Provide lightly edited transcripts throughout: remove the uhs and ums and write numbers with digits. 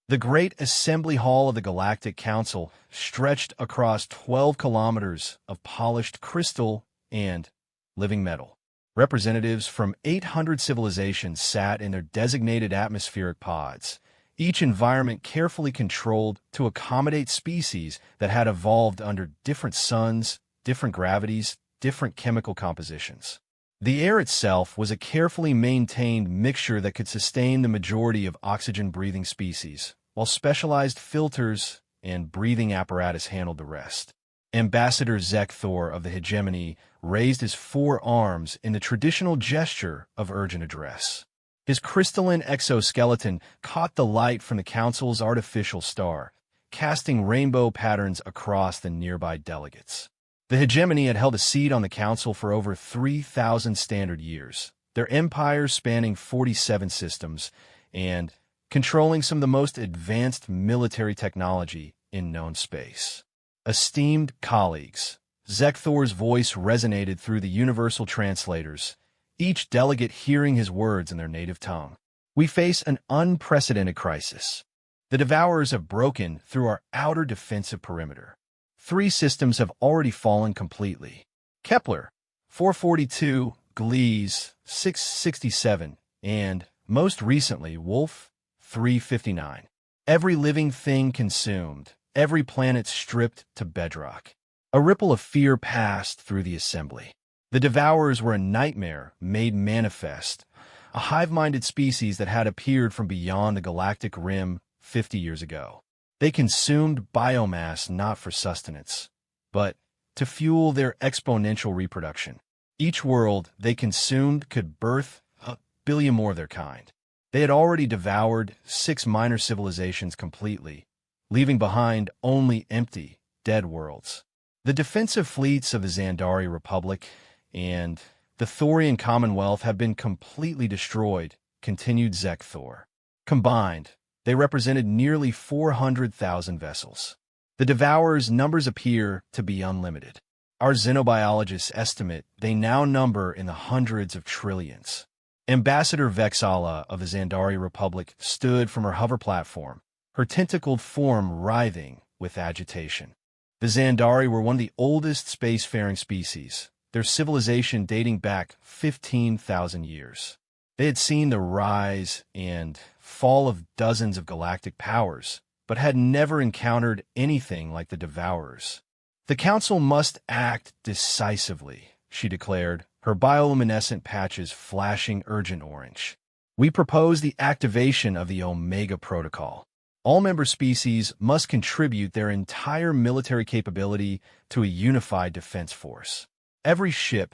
The great assembly hall of the Galactic Council stretched across 12 kilometers of polished crystal and living metal. Representatives from 800 civilizations sat in their designated atmospheric pods, each environment carefully controlled to accommodate species that had evolved under different suns, different gravities, different chemical compositions. The air itself was a carefully maintained mixture that could sustain the majority of oxygen-breathing species, while specialized filters and breathing apparatus handled the rest. Ambassador Zekthor of the hegemony raised his four arms in the traditional gesture of urgent address. His crystalline exoskeleton caught the light from the Council's artificial star, casting rainbow patterns across the nearby delegates. The hegemony had held a seat on the Council for over 3,000 standard years, their empire spanning 47 systems and controlling some of the most advanced military technology in known space. Esteemed colleagues, Zekthor's voice resonated through the universal translators, each delegate hearing his words in their native tongue. We face an unprecedented crisis. The Devourers have broken through our outer defensive perimeter. 3 systems have already fallen completely. Kepler, 442, Gliese, 667, and, most recently, Wolf, 359. Every living thing consumed, every planet stripped to bedrock. A ripple of fear passed through the assembly. The Devourers were a nightmare made manifest, a hive-minded species that had appeared from beyond the galactic rim 50 years ago. They consumed biomass not for sustenance, but to fuel their exponential reproduction. Each world they consumed could birth a billion more of their kind. They had already devoured 6 minor civilizations completely, leaving behind only empty, dead worlds. The defensive fleets of the Zandari Republic and the Thorian Commonwealth have been completely destroyed, continued Zekthor. Combined, they represented nearly 400,000 vessels. The Devourers' numbers appear to be unlimited. Our xenobiologists estimate they now number in the hundreds of trillions. Ambassador Vexala of the Zandari Republic stood from her hover platform, her tentacled form writhing with agitation. The Zandari were one of the oldest spacefaring species, their civilization dating back 15,000 years. They had seen the rise and fall of dozens of galactic powers, but had never encountered anything like the Devourers. The Council must act decisively, she declared, her bioluminescent patches flashing urgent orange. We propose the activation of the Omega Protocol. All member species must contribute their entire military capability to a unified defense force. Every ship,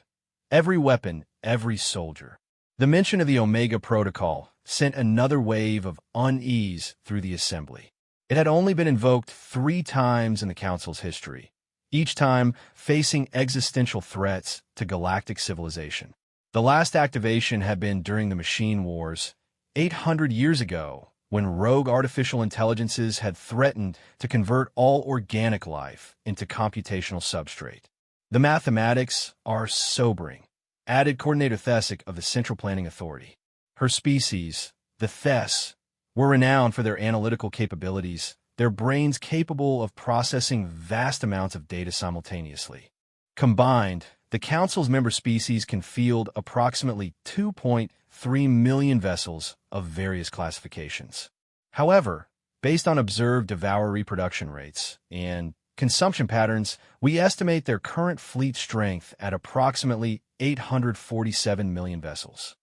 every weapon, every soldier. The mention of the Omega Protocol sent another wave of unease through the assembly. It had only been invoked 3 times in the Council's history, each time facing existential threats to galactic civilization. The last activation had been during the Machine Wars, 800 years ago, when rogue artificial intelligences had threatened to convert all organic life into computational substrate. The mathematics are sobering, added Coordinator Thesic of the Central Planning Authority. Her species, the Thes, were renowned for their analytical capabilities, their brains capable of processing vast amounts of data simultaneously. Combined, the Council's member species can field approximately 2.3 million vessels of various classifications. However, based on observed Devourer reproduction rates and consumption patterns, we estimate their current fleet strength at approximately 847 million vessels.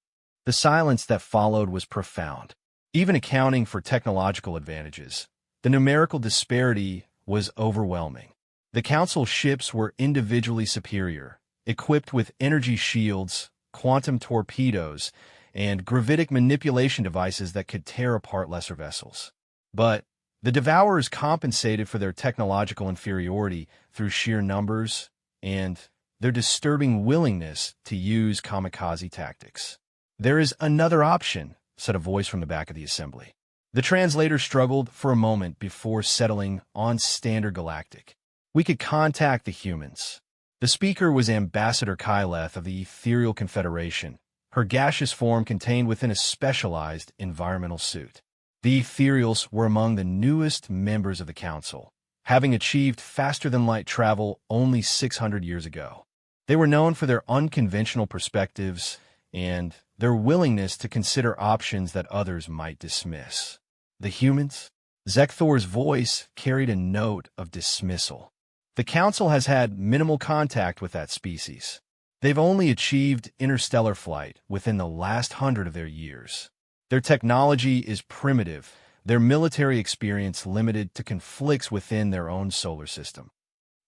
The silence that followed was profound. Even accounting for technological advantages, the numerical disparity was overwhelming. The Council ships were individually superior, equipped with energy shields, quantum torpedoes, and gravitic manipulation devices that could tear apart lesser vessels. But the Devourers compensated for their technological inferiority through sheer numbers and their disturbing willingness to use kamikaze tactics. "There is another option," said a voice from the back of the assembly. The translator struggled for a moment before settling on Standard Galactic. "We could contact the humans." The speaker was Ambassador Kyleth of the Ethereal Confederation, her gaseous form contained within a specialized environmental suit. The Ethereals were among the newest members of the Council, having achieved faster-than-light travel only 600 years ago. They were known for their unconventional perspectives and their willingness to consider options that others might dismiss. The humans? Zekthor's voice carried a note of dismissal. The Council has had minimal contact with that species. They've only achieved interstellar flight within the last 100 of their years. Their technology is primitive, their military experience limited to conflicts within their own solar system.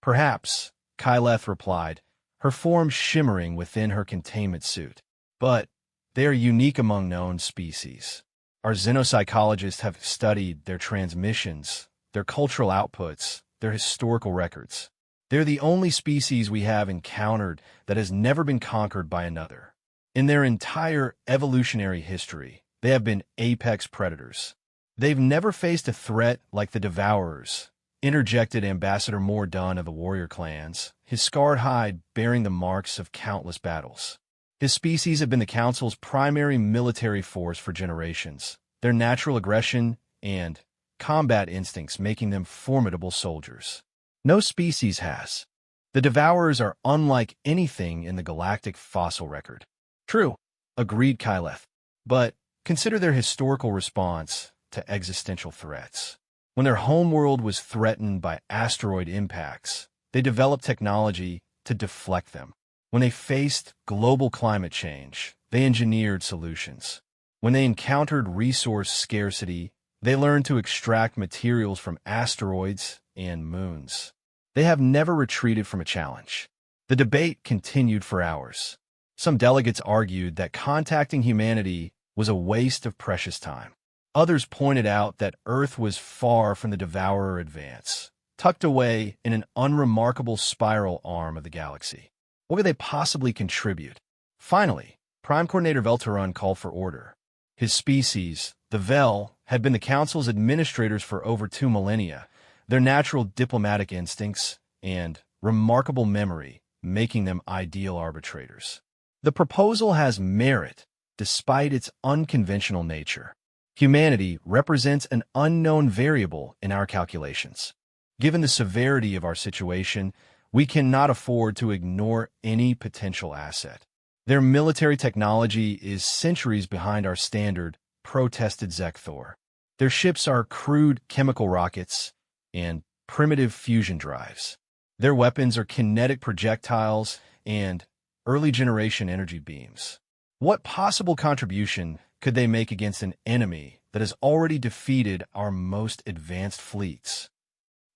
Perhaps, Kyleth replied, her form shimmering within her containment suit. But they are unique among known species. Our xenopsychologists have studied their transmissions, their cultural outputs, their historical records. They're the only species we have encountered that has never been conquered by another. In their entire evolutionary history, they have been apex predators. They've never faced a threat like the Devourers, interjected Ambassador Mordun of the warrior clans, his scarred hide bearing the marks of countless battles. His species have been the Council's primary military force for generations, their natural aggression and combat instincts making them formidable soldiers. No species has. The Devourers are unlike anything in the galactic fossil record. True, agreed Kyleth. But consider their historical response to existential threats. When their homeworld was threatened by asteroid impacts, they developed technology to deflect them. When they faced global climate change, they engineered solutions. When they encountered resource scarcity, they learned to extract materials from asteroids and moons. They have never retreated from a challenge. The debate continued for hours. Some delegates argued that contacting humanity was a waste of precious time. Others pointed out that Earth was far from the Devourer advance, tucked away in an unremarkable spiral arm of the galaxy. What could they possibly contribute? Finally, Prime Coordinator Velturun called for order. His species, the Vel, had been the Council's administrators for over 2 millennia, their natural diplomatic instincts and remarkable memory making them ideal arbitrators. The proposal has merit, despite its unconventional nature. Humanity represents an unknown variable in our calculations. Given the severity of our situation, we cannot afford to ignore any potential asset. Their military technology is centuries behind our standard, protested Zekthor. Their ships are crude chemical rockets and primitive fusion drives. Their weapons are kinetic projectiles and early-generation energy beams. What possible contribution could they make against an enemy that has already defeated our most advanced fleets?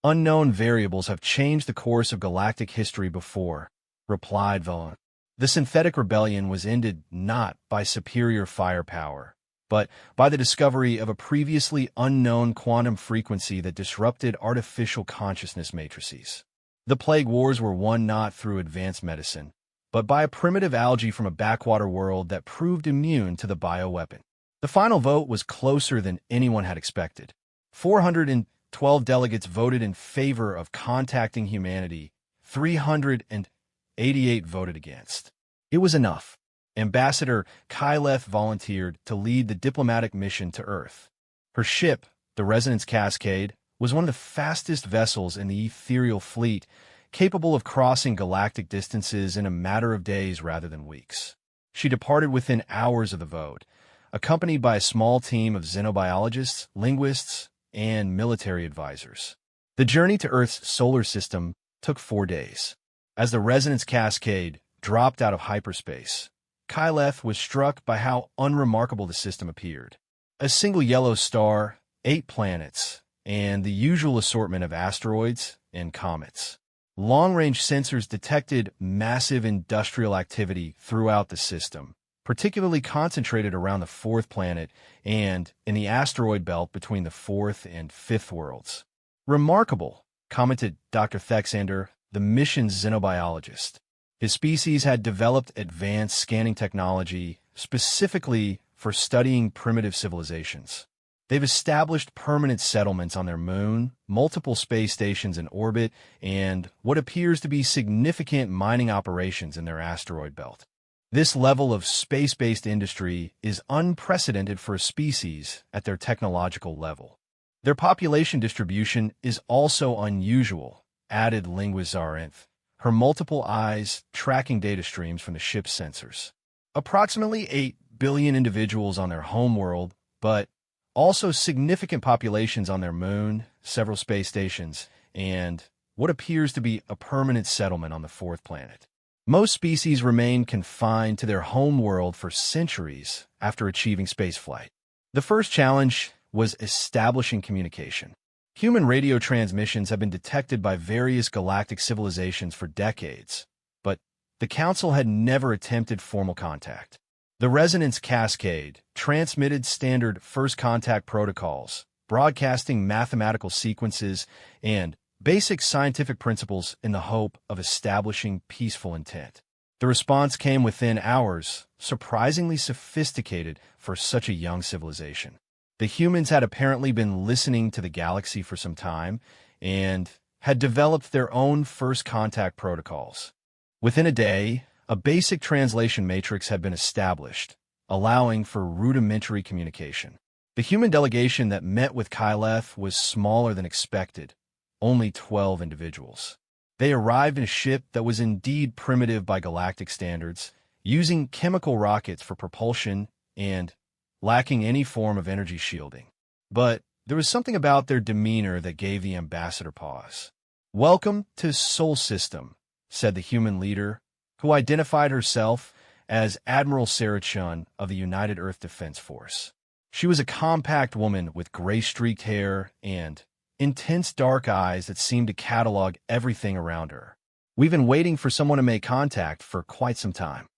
Unknown variables have changed the course of galactic history before, replied Velen. The synthetic rebellion was ended not by superior firepower, but by the discovery of a previously unknown quantum frequency that disrupted artificial consciousness matrices. The plague wars were won not through advanced medicine, but by a primitive algae from a backwater world that proved immune to the bioweapon. The final vote was closer than anyone had expected. 412 delegates voted in favor of contacting humanity, 388 voted against. It was enough. Ambassador Kyleth volunteered to lead the diplomatic mission to Earth. Her ship, the Resonance Cascade, was one of the fastest vessels in the ethereal fleet, capable of crossing galactic distances in a matter of days rather than weeks. She departed within hours of the vote, accompanied by a small team of xenobiologists, linguists, and military advisors. The journey to Earth's solar system took 4 days. As the Resonance Cascade dropped out of hyperspace, Kyleth was struck by how unremarkable the system appeared. A single yellow star, 8 planets, and the usual assortment of asteroids and comets. Long-range sensors detected massive industrial activity throughout the system, particularly concentrated around the 4th planet and in the asteroid belt between the 4th and 5th worlds. Remarkable, commented Dr. Thexander, the mission's xenobiologist. His species had developed advanced scanning technology specifically for studying primitive civilizations. They've established permanent settlements on their moon, multiple space stations in orbit, and what appears to be significant mining operations in their asteroid belt. This level of space-based industry is unprecedented for a species at their technological level. Their population distribution is also unusual, added Linguizarinth, her multiple eyes tracking data streams from the ship's sensors. Approximately 8 billion individuals on their homeworld, but also significant populations on their moon, several space stations, and what appears to be a permanent settlement on the fourth planet. Most species remain confined to their homeworld for centuries after achieving spaceflight. The first challenge was establishing communication. Human radio transmissions have been detected by various galactic civilizations for decades, but the Council had never attempted formal contact. The Resonance Cascade transmitted standard first contact protocols, broadcasting mathematical sequences and basic scientific principles in the hope of establishing peaceful intent. The response came within hours, surprisingly sophisticated for such a young civilization. The humans had apparently been listening to the galaxy for some time and had developed their own first contact protocols. Within a day, a basic translation matrix had been established, allowing for rudimentary communication. The human delegation that met with Kyleth was smaller than expected, only 12 individuals. They arrived in a ship that was indeed primitive by galactic standards, using chemical rockets for propulsion and lacking any form of energy shielding. But there was something about their demeanor that gave the ambassador pause. "Welcome to Sol System," said the human leader, who identified herself as Admiral Sarah Chun of the United Earth Defense Force. She was a compact woman with gray-streaked hair and intense dark eyes that seemed to catalog everything around her. "We've been waiting for someone to make contact for quite some time."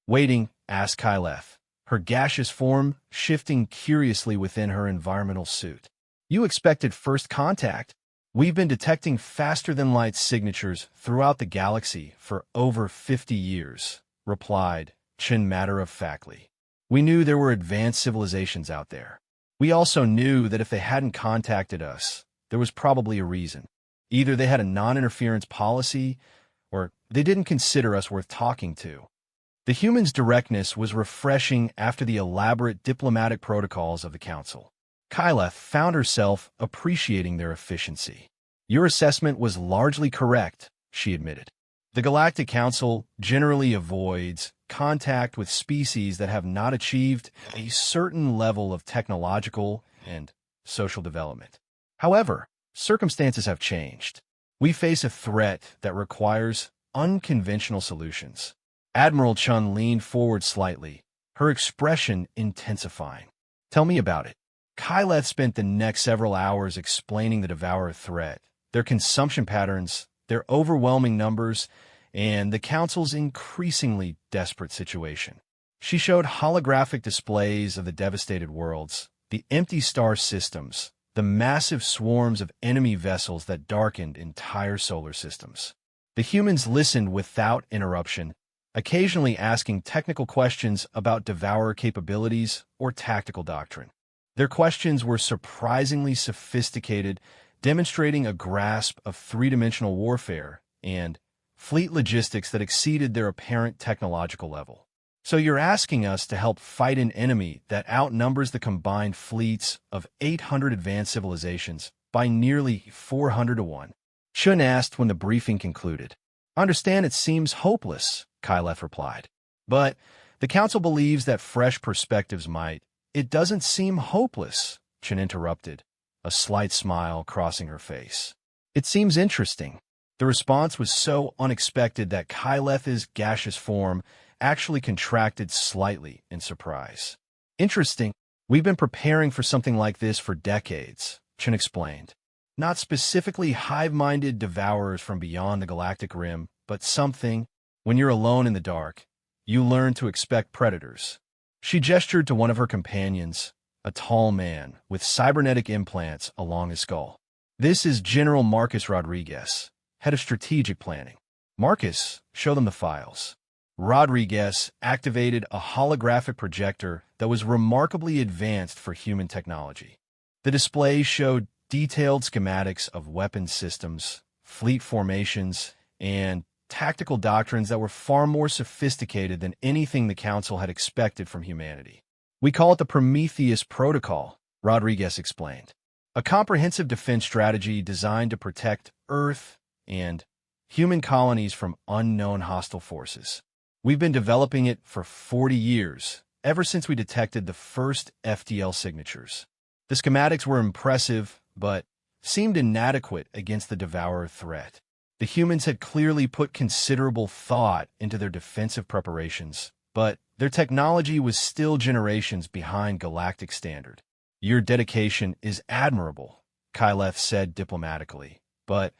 "Waiting?" asked Kyleth, her gaseous form shifting curiously within her environmental suit. "You expected first contact? We've been detecting faster-than-light signatures throughout the galaxy for over 50 years, replied Chin matter-of-factly. "We knew there were advanced civilizations out there. We also knew that if they hadn't contacted us, there was probably a reason. Either they had a non-interference policy, or they didn't consider us worth talking to." The humans' directness was refreshing after the elaborate diplomatic protocols of the Council. Kyleth found herself appreciating their efficiency. "Your assessment was largely correct," she admitted. "The Galactic Council generally avoids contact with species that have not achieved a certain level of technological and social development. However, circumstances have changed. We face a threat that requires unconventional solutions." Admiral Chun leaned forward slightly, her expression intensifying. "Tell me about it." Kyleth spent the next several hours explaining the Devourer threat, their consumption patterns, their overwhelming numbers, and the Council's increasingly desperate situation. She showed holographic displays of the devastated worlds, the empty star systems, the massive swarms of enemy vessels that darkened entire solar systems. The humans listened without interruption, occasionally asking technical questions about Devourer capabilities or tactical doctrine. Their questions were surprisingly sophisticated, demonstrating a grasp of three-dimensional warfare and fleet logistics that exceeded their apparent technological level. "So you're asking us to help fight an enemy that outnumbers the combined fleets of 800 advanced civilizations by nearly 400 to 1. Chun asked when the briefing concluded. "I understand it seems hopeless," Kyleth replied. "But the Council believes that fresh perspectives might." "It doesn't seem hopeless," Chun interrupted, a slight smile crossing her face. "It seems interesting." The response was so unexpected that Kyleth's gaseous form actually contracted slightly in surprise. "Interesting? We've been preparing for something like this for decades," Chun explained. "Not specifically hive-minded devourers from beyond the galactic rim, but something. When you're alone in the dark, you learn to expect predators." She gestured to one of her companions, a tall man with cybernetic implants along his skull. "This is General Marcus Rodriguez, head of strategic planning." "Marcus, show them the files." Rodriguez activated a holographic projector that was remarkably advanced for human technology. The display showed detailed schematics of weapons systems, fleet formations, and tactical doctrines that were far more sophisticated than anything the Council had expected from humanity. We call it the Prometheus Protocol, Rodriguez explained. A comprehensive defense strategy designed to protect Earth and human colonies from unknown hostile forces. We've been developing it for 40 years, ever since we detected the first FTL signatures. The schematics were impressive, but seemed inadequate against the Devourer threat. The humans had clearly put considerable thought into their defensive preparations, but their technology was still generations behind galactic standard. Your dedication is admirable, Kyleth said diplomatically, but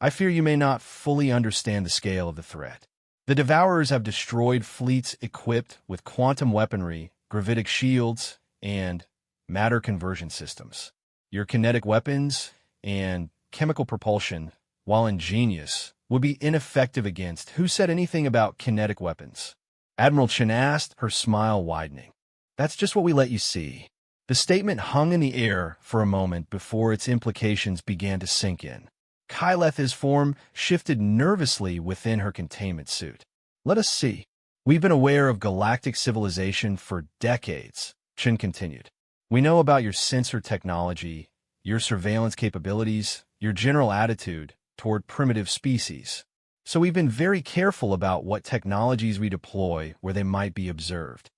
I fear you may not fully understand the scale of the threat. The Devourers have destroyed fleets equipped with quantum weaponry, gravitic shields, and matter conversion systems. Your kinetic weapons and chemical propulsion, while ingenious, would be ineffective against. Who said anything about kinetic weapons? Admiral Chen asked, her smile widening. That's just what we let you see. The statement hung in the air for a moment before its implications began to sink in. Kyleth's form shifted nervously within her containment suit. Let us see. We've been aware of galactic civilization for decades, Chen continued. We know about your sensor technology, your surveillance capabilities, your general attitude toward primitive species. So we've been very careful about what technologies we deploy where they might be observed.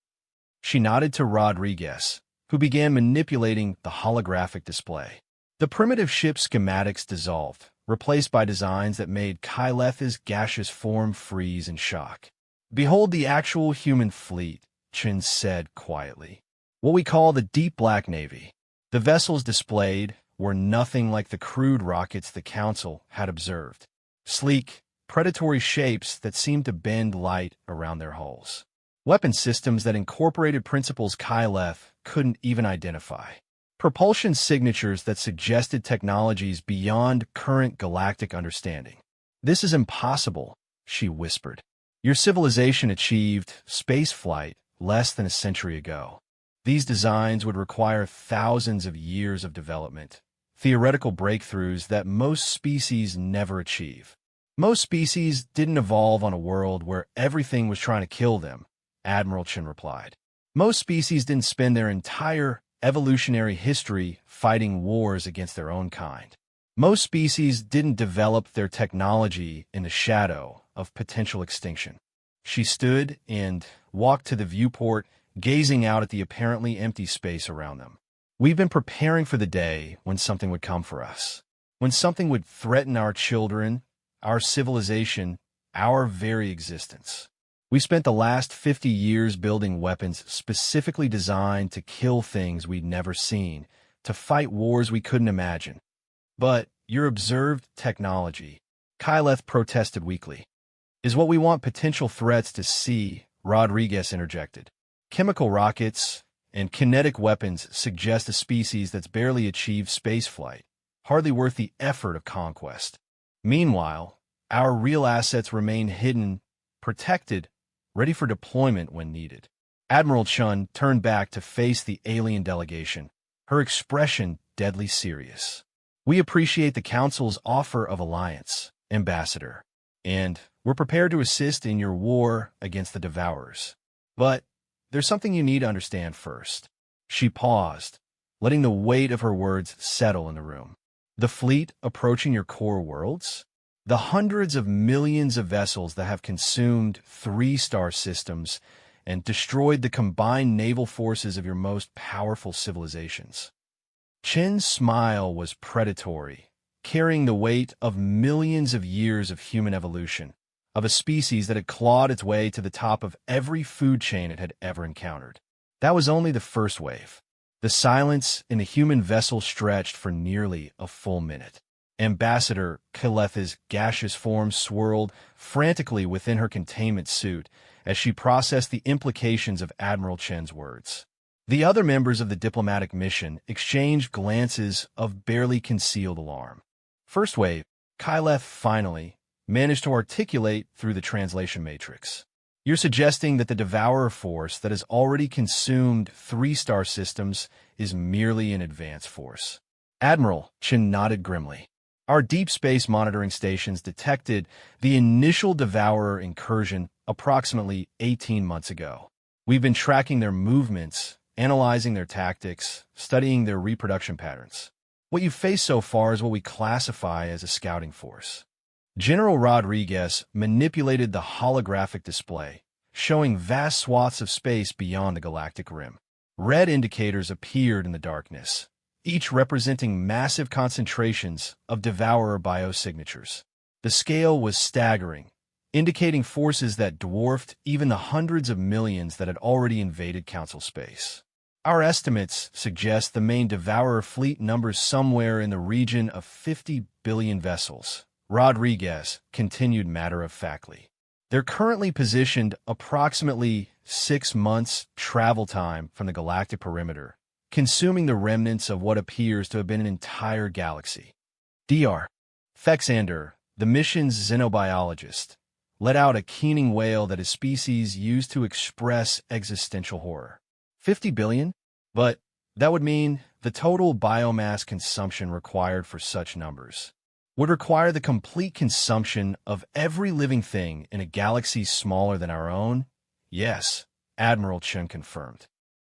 She nodded to Rodriguez, who began manipulating the holographic display. The primitive ship schematics dissolved, replaced by designs that made Kyleth's gaseous form freeze in shock. Behold the actual human fleet, Chen said quietly. What we call the Deep Black Navy. The vessels displayed were nothing like the crude rockets the Council had observed. Sleek, predatory shapes that seemed to bend light around their hulls. Weapon systems that incorporated principles Kyleth couldn't even identify. Propulsion signatures that suggested technologies beyond current galactic understanding. This is impossible, she whispered. Your civilization achieved spaceflight less than a century ago. These designs would require thousands of years of development, theoretical breakthroughs that most species never achieve. Most species didn't evolve on a world where everything was trying to kill them, Admiral Chen replied. Most species didn't spend their entire evolutionary history fighting wars against their own kind. Most species didn't develop their technology in the shadow of potential extinction. She stood and walked to the viewport, gazing out at the apparently empty space around them. We've been preparing for the day when something would come for us, when something would threaten our children, our civilization, our very existence. We spent the last 50 years building weapons specifically designed to kill things we'd never seen, to fight wars we couldn't imagine. But your observed technology, Kyleth protested weakly, is what we want potential threats to see, Rodriguez interjected. Chemical rockets and kinetic weapons suggest a species that's barely achieved spaceflight, hardly worth the effort of conquest. Meanwhile, our real assets remain hidden, protected, ready for deployment when needed. Admiral Chun turned back to face the alien delegation, her expression deadly serious. We appreciate the Council's offer of alliance, Ambassador, and we're prepared to assist in your war against the Devourers. But there's something you need to understand first. She paused, letting the weight of her words settle in the room. The fleet approaching your core worlds? The hundreds of millions of vessels that have consumed 3-star systems and destroyed the combined naval forces of your most powerful civilizations. Chen's smile was predatory, carrying the weight of millions of years of human evolution, of a species that had clawed its way to the top of every food chain it had ever encountered. That was only the first wave. The silence in the human vessel stretched for nearly a full minute. Ambassador Kyleth's gaseous form swirled frantically within her containment suit as she processed the implications of Admiral Chen's words. The other members of the diplomatic mission exchanged glances of barely concealed alarm. First wave, Kyleth finally managed to articulate through the translation matrix. You're suggesting that the Devourer force that has already consumed 3-star systems is merely an advance force. Admiral Chen nodded grimly. Our deep space monitoring stations detected the initial Devourer incursion approximately 18 months ago. We've been tracking their movements, analyzing their tactics, studying their reproduction patterns. What you've faced so far is what we classify as a scouting force. General Rodriguez manipulated the holographic display, showing vast swaths of space beyond the galactic rim. Red indicators appeared in the darkness, each representing massive concentrations of Devourer biosignatures. The scale was staggering, indicating forces that dwarfed even the hundreds of millions that had already invaded Council space. Our estimates suggest the main Devourer fleet numbers somewhere in the region of 50 billion vessels. Rodriguez continued matter-of-factly. They're currently positioned approximately 6 months travel time from the galactic perimeter, consuming the remnants of what appears to have been an entire galaxy. Dr. Fexander, the mission's xenobiologist, let out a keening wail that his species used to express existential horror. 50 billion? But that would mean the total biomass consumption required for such numbers would require the complete consumption of every living thing in a galaxy smaller than our own? Yes, Admiral Chen confirmed.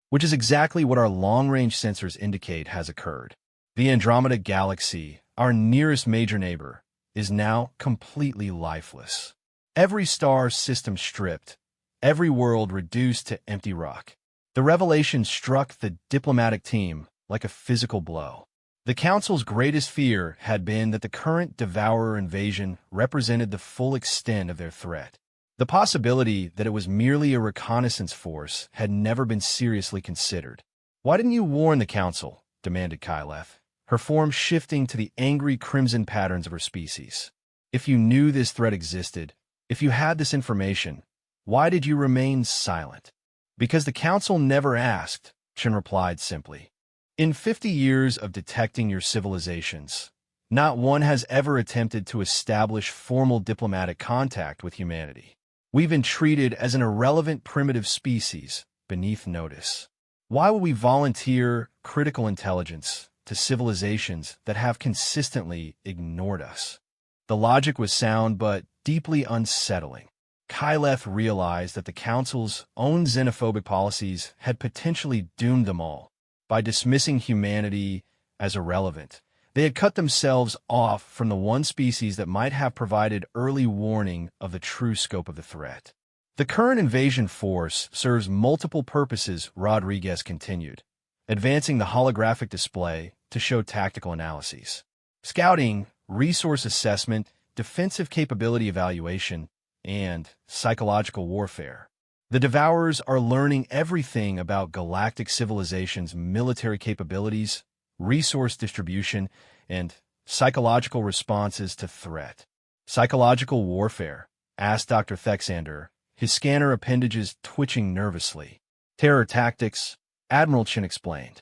Which is exactly what our long-range sensors indicate has occurred. The Andromeda Galaxy, our nearest major neighbor, is now completely lifeless. Every star system stripped, every world reduced to empty rock. The revelation struck the diplomatic team like a physical blow. The Council's greatest fear had been that the current Devourer invasion represented the full extent of their threat. The possibility that it was merely a reconnaissance force had never been seriously considered. "Why didn't you warn the Council?" demanded Kyleth, her form shifting to the angry crimson patterns of her species. "If you knew this threat existed, if you had this information, why did you remain silent?" "Because the Council never asked," Chen replied simply. "In 50 years of detecting your civilizations, not one has ever attempted to establish formal diplomatic contact with humanity. We've been treated as an irrelevant primitive species beneath notice. Why would we volunteer critical intelligence to civilizations that have consistently ignored us?" The logic was sound but deeply unsettling. Kyleth realized that the Council's own xenophobic policies had potentially doomed them all. By dismissing humanity as irrelevant, they had cut themselves off from the one species that might have provided early warning of the true scope of the threat. "The current invasion force serves multiple purposes," Rodriguez continued, advancing the holographic display to show tactical analyses. "Scouting, resource assessment, defensive capability evaluation, and psychological warfare. The Devourers are learning everything about galactic civilizations' military capabilities, resource distribution, and psychological responses to threat." "Psychological warfare?" asked Dr. Fexander, his scanner appendages twitching nervously. "Terror tactics," Admiral Chen explained.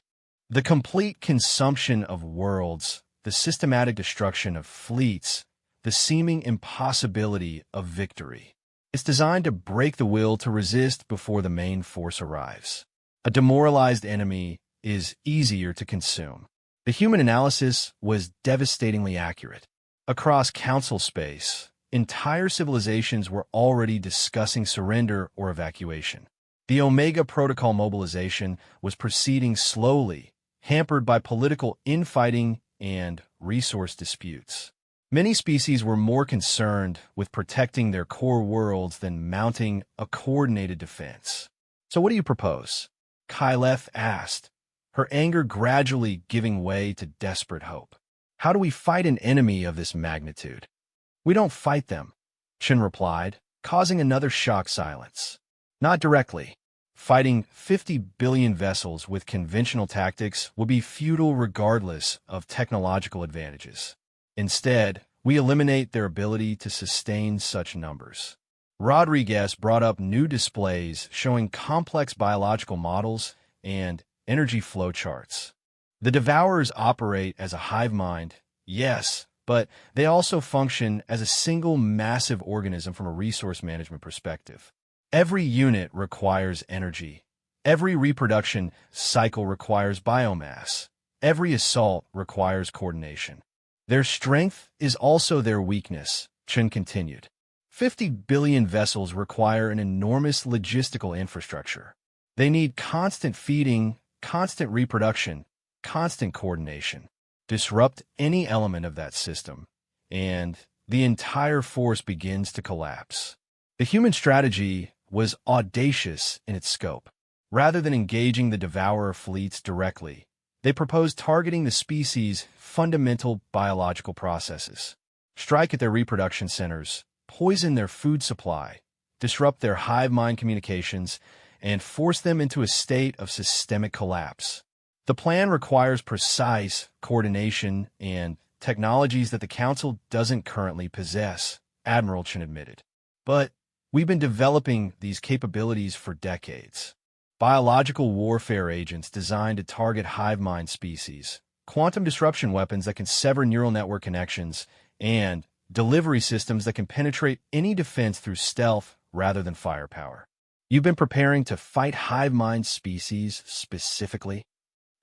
"The complete consumption of worlds, the systematic destruction of fleets, the seeming impossibility of victory. It's designed to break the will to resist before the main force arrives. A demoralized enemy is easier to consume." The human analysis was devastatingly accurate. Across Council space, entire civilizations were already discussing surrender or evacuation. The Omega Protocol mobilization was proceeding slowly, hampered by political infighting and resource disputes. Many species were more concerned with protecting their core worlds than mounting a coordinated defense. "So what do you propose?" Kyleth asked, her anger gradually giving way to desperate hope. "How do we fight an enemy of this magnitude?" "We don't fight them," Chen replied, causing another shocked silence. "Not directly. Fighting 50 billion vessels with conventional tactics would be futile regardless of technological advantages. Instead, we eliminate their ability to sustain such numbers." Rodriguez brought up new displays showing complex biological models and energy flow charts. "The Devourers operate as a hive mind, yes, but they also function as a single massive organism from a resource management perspective. Every unit requires energy. Every reproduction cycle requires biomass. Every assault requires coordination. Their strength is also their weakness, Chen continued. 50 billion vessels require an enormous logistical infrastructure. They need constant feeding, constant reproduction, constant coordination. Disrupt any element of that system, and the entire force begins to collapse. The human strategy was audacious in its scope. Rather than engaging the devourer fleets directly, they proposed targeting the species' fundamental biological processes. Strike at their reproduction centers, poison their food supply, disrupt their hive mind communications, and force them into a state of systemic collapse. The plan requires precise coordination and technologies that the Council doesn't currently possess, Admiral Chen admitted. But we've been developing these capabilities for decades. Biological warfare agents designed to target hive mind species, quantum disruption weapons that can sever neural network connections, and delivery systems that can penetrate any defense through stealth rather than firepower. You've been preparing to fight hive mind species specifically?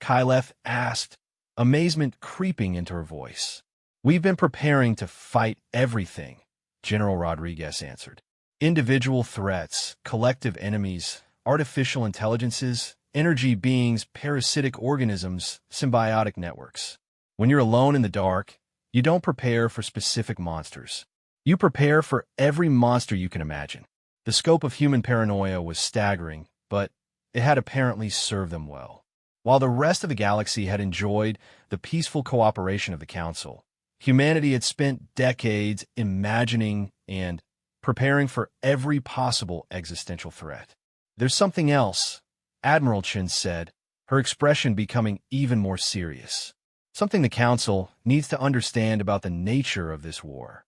Kyleth asked, amazement creeping into her voice. We've been preparing to fight everything, General Rodriguez answered. Individual threats, collective enemies, artificial intelligences, energy beings, parasitic organisms, symbiotic networks. When you're alone in the dark, you don't prepare for specific monsters. You prepare for every monster you can imagine. The scope of human paranoia was staggering, but it had apparently served them well. While the rest of the galaxy had enjoyed the peaceful cooperation of the Council, humanity had spent decades imagining and preparing for every possible existential threat. There's something else, Admiral Chen said, her expression becoming even more serious. Something the Council needs to understand about the nature of this war.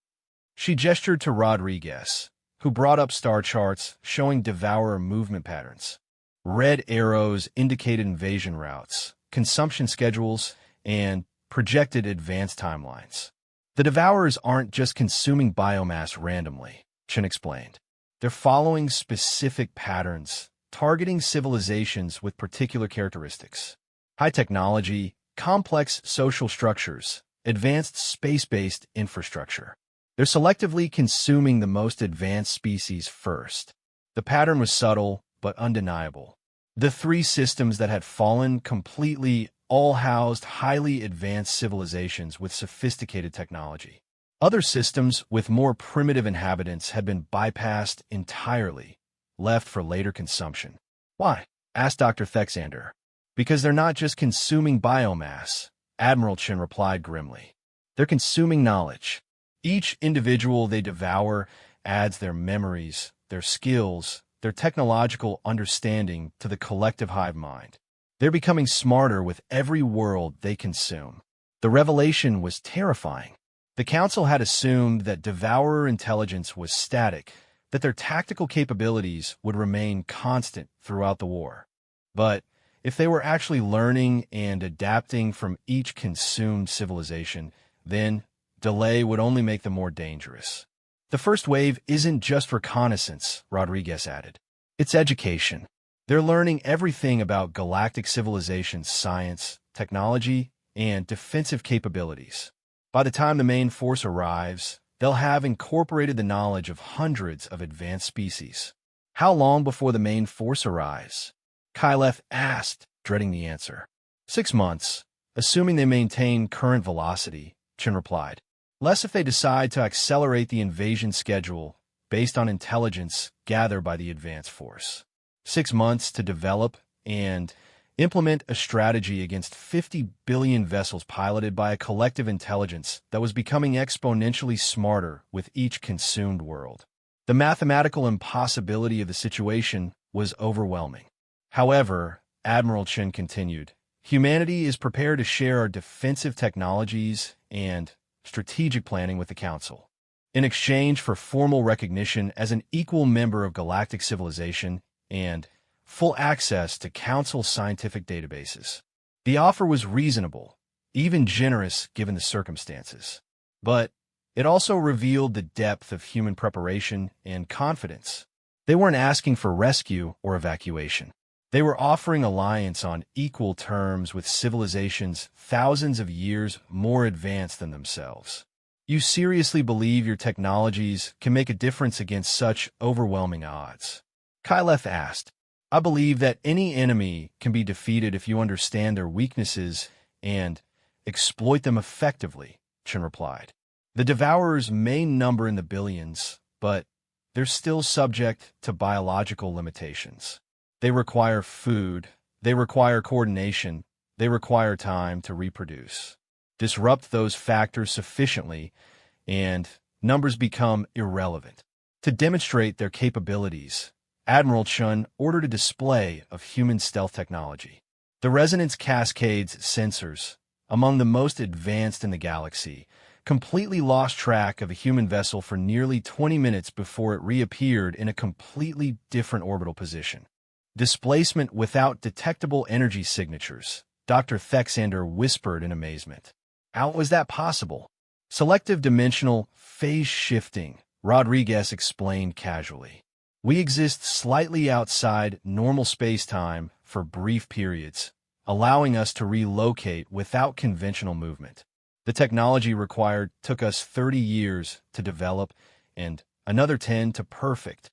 She gestured to Rodriguez, who brought up star charts showing devourer movement patterns. Red arrows indicated invasion routes, consumption schedules, and projected advance timelines. The devourers aren't just consuming biomass randomly, Chen explained. They're following specific patterns, targeting civilizations with particular characteristics. High technology, complex social structures, advanced space-based infrastructure. They're selectively consuming the most advanced species first. The pattern was subtle, but undeniable. The three systems that had fallen completely all housed highly advanced civilizations with sophisticated technology. Other systems with more primitive inhabitants had been bypassed entirely, left for later consumption. Why? Asked Dr. Thexander. Because they're not just consuming biomass, Admiral Chen replied grimly. They're consuming knowledge. Each individual they devour adds their memories, their skills, their technological understanding to the collective hive mind. They're becoming smarter with every world they consume. The revelation was terrifying. The Council had assumed that devourer intelligence was static, that their tactical capabilities would remain constant throughout the war. But if they were actually learning and adapting from each consumed civilization, then delay would only make them more dangerous. The first wave isn't just reconnaissance, Rodriguez added. It's education. They're learning everything about galactic civilization's science, technology, and defensive capabilities. By the time the main force arrives, they'll have incorporated the knowledge of hundreds of advanced species. How long before the main force arrives? Kyleth asked, dreading the answer. 6 months, assuming they maintain current velocity, Chen replied. Less if they decide to accelerate the invasion schedule based on intelligence gathered by the advanced force. 6 months to develop and implement a strategy against 50 billion vessels piloted by a collective intelligence that was becoming exponentially smarter with each consumed world. The mathematical impossibility of the situation was overwhelming. However, Admiral Chen continued, humanity is prepared to share our defensive technologies and strategic planning with the Council. In exchange for formal recognition as an equal member of galactic civilization and full access to Council scientific databases. The offer was reasonable, even generous given the circumstances. But it also revealed the depth of human preparation and confidence. They weren't asking for rescue or evacuation. They were offering alliance on equal terms with civilizations thousands of years more advanced than themselves. You seriously believe your technologies can make a difference against such overwhelming odds? Kyleth asked. I believe that any enemy can be defeated if you understand their weaknesses and exploit them effectively, Chen replied. The Devourers may number in the billions, but they're still subject to biological limitations. They require food, they require coordination, they require time to reproduce. Disrupt those factors sufficiently, and numbers become irrelevant. To demonstrate their capabilities, Admiral Chun ordered a display of human stealth technology. The Resonance Cascade's sensors, among the most advanced in the galaxy, completely lost track of a human vessel for nearly 20 minutes before it reappeared in a completely different orbital position. Displacement without detectable energy signatures, Dr. Thexander whispered in amazement. How was that possible? Selective dimensional phase shifting, Rodriguez explained casually. We exist slightly outside normal space-time for brief periods, allowing us to relocate without conventional movement. The technology required took us 30 years to develop and another 10 to perfect.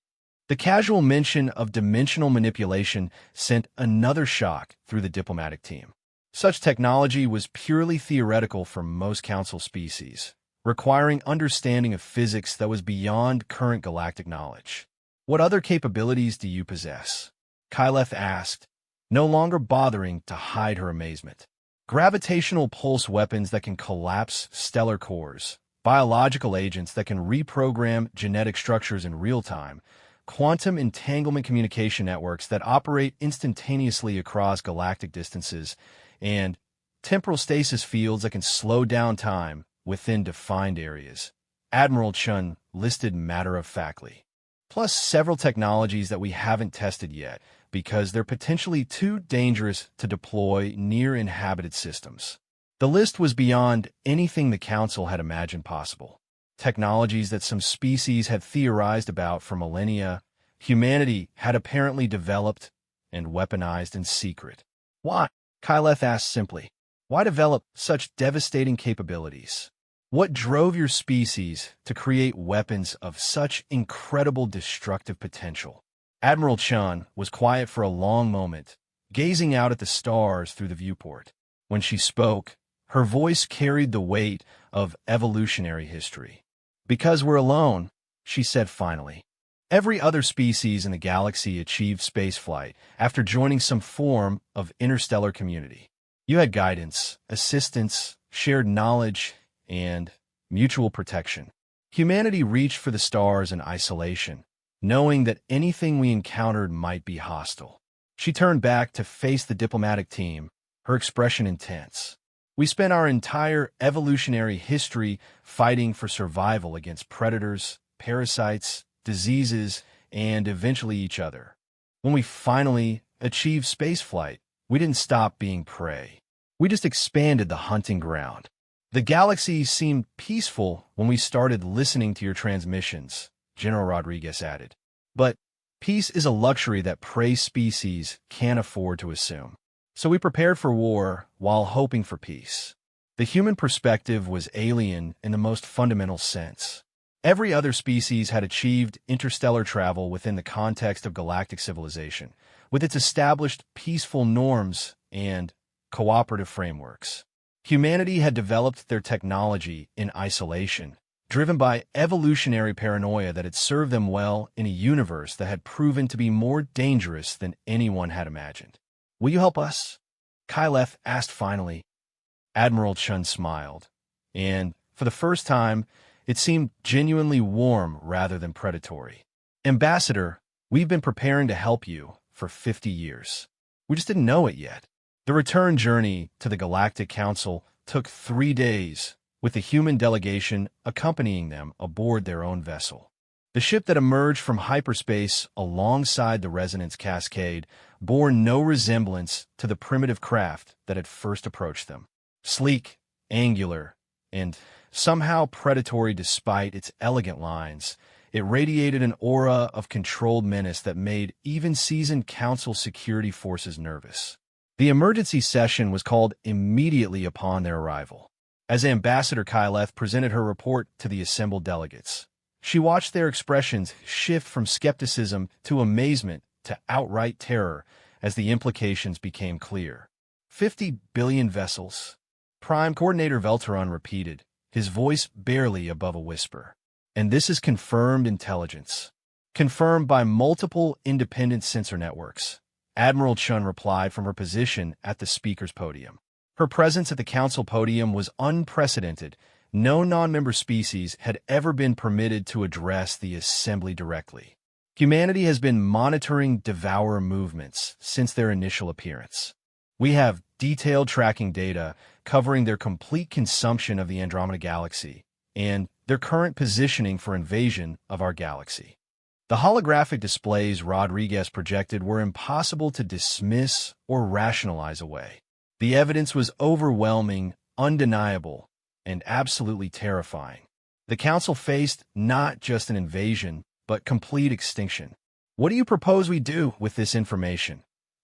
The casual mention of dimensional manipulation sent another shock through the diplomatic team. Such technology was purely theoretical for most Council species, requiring understanding of physics that was beyond current galactic knowledge. What other capabilities do you possess? Kyleth asked, no longer bothering to hide her amazement. Gravitational pulse weapons that can collapse stellar cores, biological agents that can reprogram genetic structures in real time, quantum entanglement communication networks that operate instantaneously across galactic distances, and temporal stasis fields that can slow down time within defined areas. Admiral Chun listed matter-of-factly. Plus several technologies that we haven't tested yet because they're potentially too dangerous to deploy near inhabited systems. The list was beyond anything the Council had imagined possible. Technologies that some species had theorized about for millennia, humanity had apparently developed and weaponized in secret. Why? Kyleth asked simply. Why develop such devastating capabilities? What drove your species to create weapons of such incredible destructive potential? Admiral Chun was quiet for a long moment, gazing out at the stars through the viewport. When she spoke, her voice carried the weight of evolutionary history. Because we're alone, she said finally. Every other species in the galaxy achieved spaceflight after joining some form of interstellar community. You had guidance, assistance, shared knowledge, and mutual protection. Humanity reached for the stars in isolation, knowing that anything we encountered might be hostile. She turned back to face the diplomatic team, her expression intense. We spent our entire evolutionary history fighting for survival against predators, parasites, diseases, and eventually each other. When we finally achieved spaceflight, we didn't stop being prey. We just expanded the hunting ground. The galaxy seemed peaceful when we started listening to your transmissions, General Rodriguez added. But peace is a luxury that prey species can't afford to assume. So we prepared for war while hoping for peace. The human perspective was alien in the most fundamental sense. Every other species had achieved interstellar travel within the context of galactic civilization, with its established peaceful norms and cooperative frameworks. Humanity had developed their technology in isolation, driven by evolutionary paranoia that had served them well in a universe that had proven to be more dangerous than anyone had imagined. Will you help us? Kyleth asked finally. Admiral Chun smiled, and for the first time, it seemed genuinely warm rather than predatory. Ambassador, we've been preparing to help you for 50 years. We just didn't know it yet. The return journey to the Galactic Council took 3 days, with the human delegation accompanying them aboard their own vessel. The ship that emerged from hyperspace alongside the Resonance Cascade bore no resemblance to the primitive craft that had first approached them. Sleek, angular, and somehow predatory despite its elegant lines, It radiated an aura of controlled menace that made even seasoned Council security forces nervous. The emergency session was called immediately upon their arrival. As Ambassador Kyleth presented her report to the assembled delegates, she watched their expressions shift from skepticism to amazement to outright terror as the implications became clear. 50 billion vessels. Prime Coordinator Velteron repeated, his voice barely above a whisper. And this is confirmed intelligence. Confirmed by multiple independent sensor networks. Admiral Chun replied from her position at the speaker's podium. Her presence at the council podium was unprecedented. No non-member species had ever been permitted to address the assembly directly. Humanity has been monitoring devourer movements since their initial appearance. We have detailed tracking data covering their complete consumption of the Andromeda Galaxy and their current positioning for invasion of our galaxy. The holographic displays Rodriguez projected were impossible to dismiss or rationalize away. The evidence was overwhelming, undeniable, and absolutely terrifying. The Council faced not just an invasion, but complete extinction. "What do you propose we do with this information?"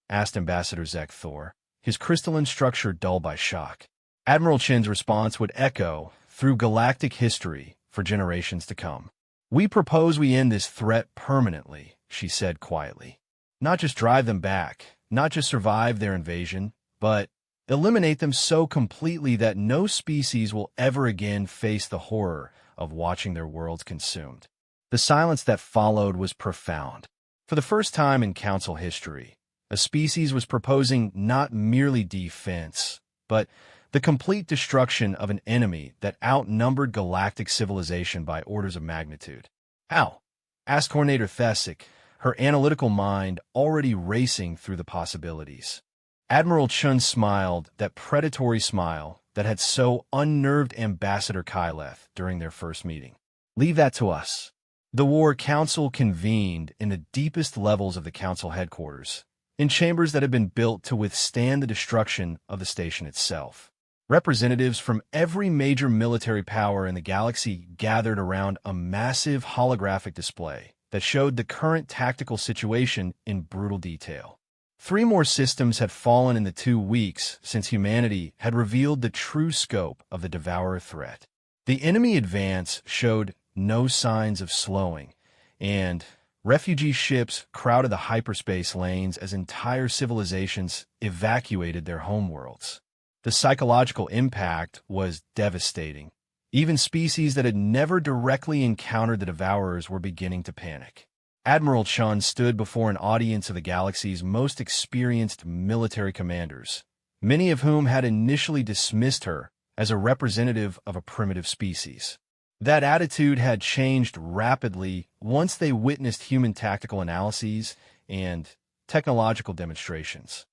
asked Ambassador Zek Thor, his crystalline structure dull by shock. Admiral Chin's response would echo through galactic history for generations to come. "We propose we end this threat permanently," she said quietly. "Not just drive them back, not just survive their invasion, but eliminate them so completely that no species will ever again face the horror of watching their worlds consumed." The silence that followed was profound. For the first time in Council history, a species was proposing not merely defense, but the complete destruction of an enemy that outnumbered galactic civilization by orders of magnitude. "How?" asked Coordinator Thesic, her analytical mind already racing through the possibilities. Admiral Chun smiled, that predatory smile that had so unnerved Ambassador Kyleth during their first meeting. "Leave that to us." The War Council convened in the deepest levels of the Council headquarters, in chambers that had been built to withstand the destruction of the station itself. Representatives from every major military power in the galaxy gathered around a massive holographic display that showed the current tactical situation in brutal detail. 3 more systems had fallen in the 2 weeks since humanity had revealed the true scope of the Devourer threat. The enemy advance showed no signs of slowing, and refugee ships crowded the hyperspace lanes as entire civilizations evacuated their homeworlds. The psychological impact was devastating. Even species that had never directly encountered the Devourers were beginning to panic. Admiral Chun stood before an audience of the galaxy's most experienced military commanders, many of whom had initially dismissed her as a representative of a primitive species. That attitude had changed rapidly once they witnessed human tactical analyses and technological demonstrations.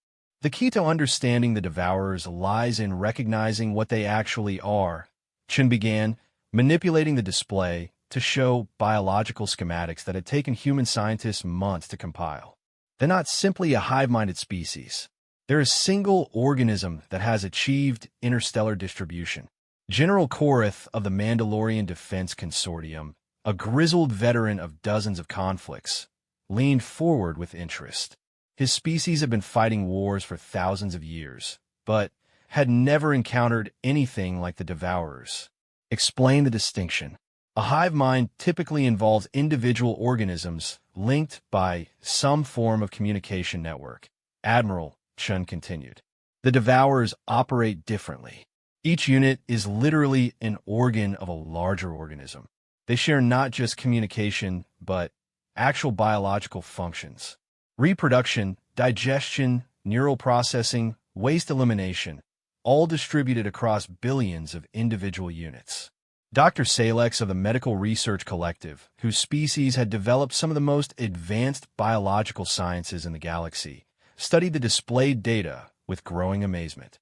The key to understanding the Devourers lies in recognizing what they actually are. Chun began manipulating the display to show biological schematics that had taken human scientists months to compile. They're not simply a hive-minded species. They're a single organism that has achieved interstellar distribution. General Korath of the Mandalorian Defense Consortium, a grizzled veteran of dozens of conflicts, leaned forward with interest. His species had been fighting wars for thousands of years, but had never encountered anything like the Devourers. Explain the distinction. A hive mind typically involves individual organisms linked by some form of communication network. Admiral Chun continued. The Devourers operate differently. Each unit is literally an organ of a larger organism. They share not just communication, but actual biological functions. Reproduction, digestion, neural processing, waste elimination, all distributed across billions of individual units. Dr. Salex of the Medical Research Collective, whose species had developed some of the most advanced biological sciences in the galaxy, studied the displayed data with growing amazement.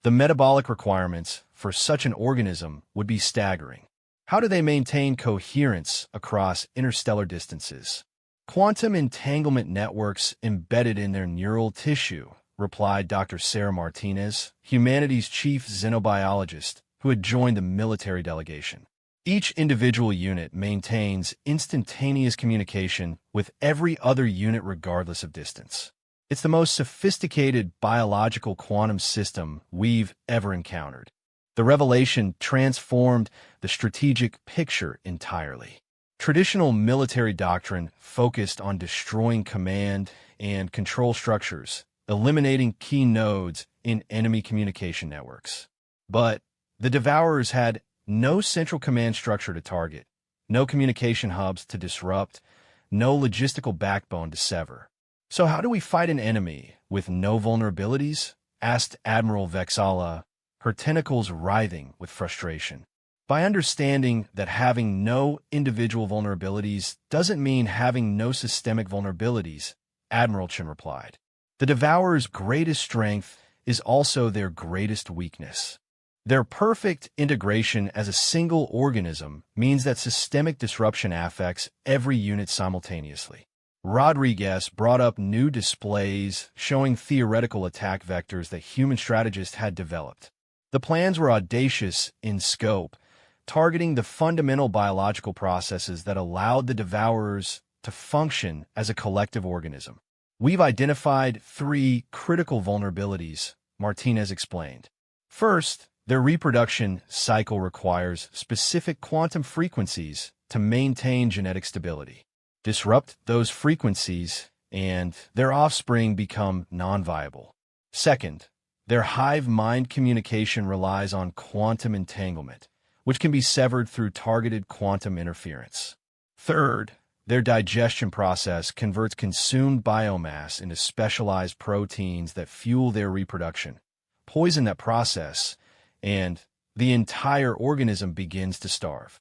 The metabolic requirements for such an organism would be staggering. How do they maintain coherence across interstellar distances? "Quantum entanglement networks embedded in their neural tissue," replied Dr. Sarah Martinez, humanity's chief xenobiologist, who had joined the military delegation. Each individual unit maintains instantaneous communication with every other unit regardless of distance. It's the most sophisticated biological quantum system we've ever encountered. The revelation transformed the strategic picture entirely. Traditional military doctrine focused on destroying command and control structures, eliminating key nodes in enemy communication networks. But the Devourers had no central command structure to target, no communication hubs to disrupt, no logistical backbone to sever. So how do we fight an enemy with no vulnerabilities? Asked Admiral Vexala, her tentacles writhing with frustration. By understanding that having no individual vulnerabilities doesn't mean having no systemic vulnerabilities, Admiral Chen replied. The Devourer's greatest strength is also their greatest weakness. Their perfect integration as a single organism means that systemic disruption affects every unit simultaneously. Rodriguez brought up new displays showing theoretical attack vectors that human strategists had developed. The plans were audacious in scope, targeting the fundamental biological processes that allowed the Devourers to function as a collective organism. We've identified 3 critical vulnerabilities, Martinez explained. First, their reproduction cycle requires specific quantum frequencies to maintain genetic stability. Disrupt those frequencies, and their offspring become non-viable. Second, their hive mind communication relies on quantum entanglement, which can be severed through targeted quantum interference. Third, their digestion process converts consumed biomass into specialized proteins that fuel their reproduction, poison that process, and the entire organism begins to starve.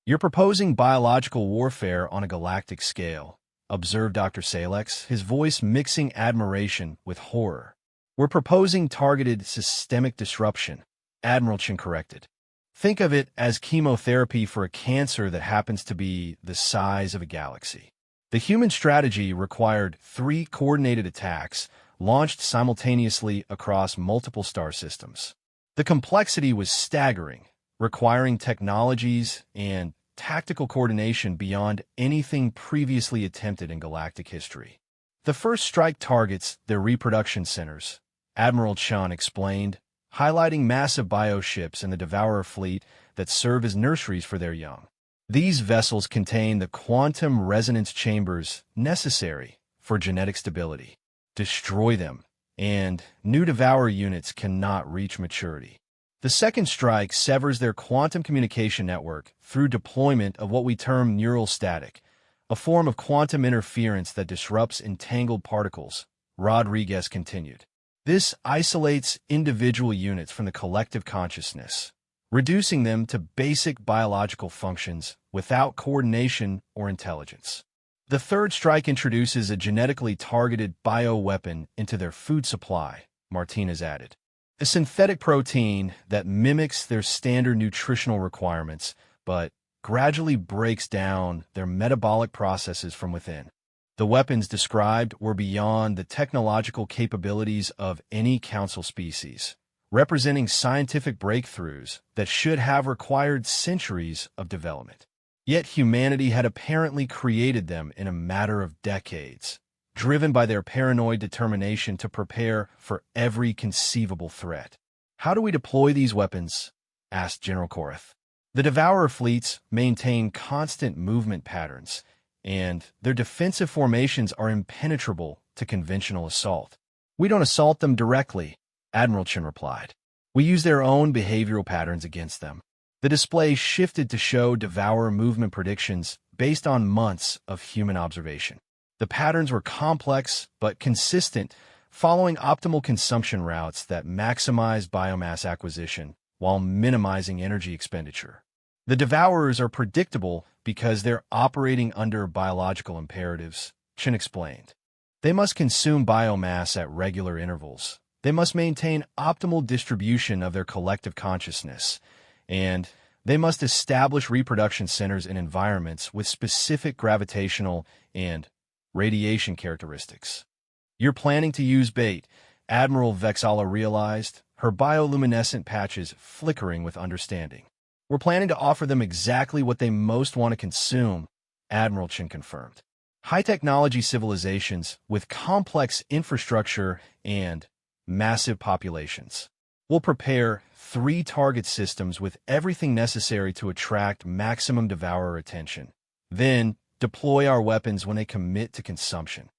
You're proposing biological warfare on a galactic scale, observed Dr. Salex, his voice mixing admiration with horror. We're proposing targeted systemic disruption, Admiral Chen corrected. Think of it as chemotherapy for a cancer that happens to be the size of a galaxy. The human strategy required 3 coordinated attacks launched simultaneously across multiple star systems. The complexity was staggering, requiring technologies and tactical coordination beyond anything previously attempted in galactic history. The first strike targets their reproduction centers, Admiral Chan explained, highlighting massive bioships in the Devourer fleet that serve as nurseries for their young. These vessels contain the quantum resonance chambers necessary for genetic stability. Destroy them, and new Devourer units cannot reach maturity. The second strike severs their quantum communication network through deployment of what we term neural static, a form of quantum interference that disrupts entangled particles, Rodriguez continued. This isolates individual units from the collective consciousness, reducing them to basic biological functions without coordination or intelligence. The third strike introduces a genetically targeted bioweapon into their food supply, Martinez added. A synthetic protein that mimics their standard nutritional requirements, but gradually breaks down their metabolic processes from within. The weapons described were beyond the technological capabilities of any council species, representing scientific breakthroughs that should have required centuries of development. Yet humanity had apparently created them in a matter of decades, driven by their paranoid determination to prepare for every conceivable threat. How do we deploy these weapons? Asked General Korath. The Devourer fleets maintain constant movement patterns, and their defensive formations are impenetrable to conventional assault. We don't assault them directly, Admiral Chen replied. We use their own behavioral patterns against them. The display shifted to show Devourer movement predictions based on months of human observation. The patterns were complex but consistent, following optimal consumption routes that maximize biomass acquisition while minimizing energy expenditure. The Devourers are predictable because they're operating under biological imperatives, Chen explained. They must consume biomass at regular intervals. They must maintain optimal distribution of their collective consciousness, and they must establish reproduction centers in environments with specific gravitational and radiation characteristics. You're planning to use bait, Admiral Vexala realized, her bioluminescent patches flickering with understanding. We're planning to offer them exactly what they most want to consume, Admiral Chin confirmed. High-technology civilizations with complex infrastructure and massive populations. We'll prepare 3 target systems with everything necessary to attract maximum devourer attention. Then, deploy our weapons when they commit to consumption.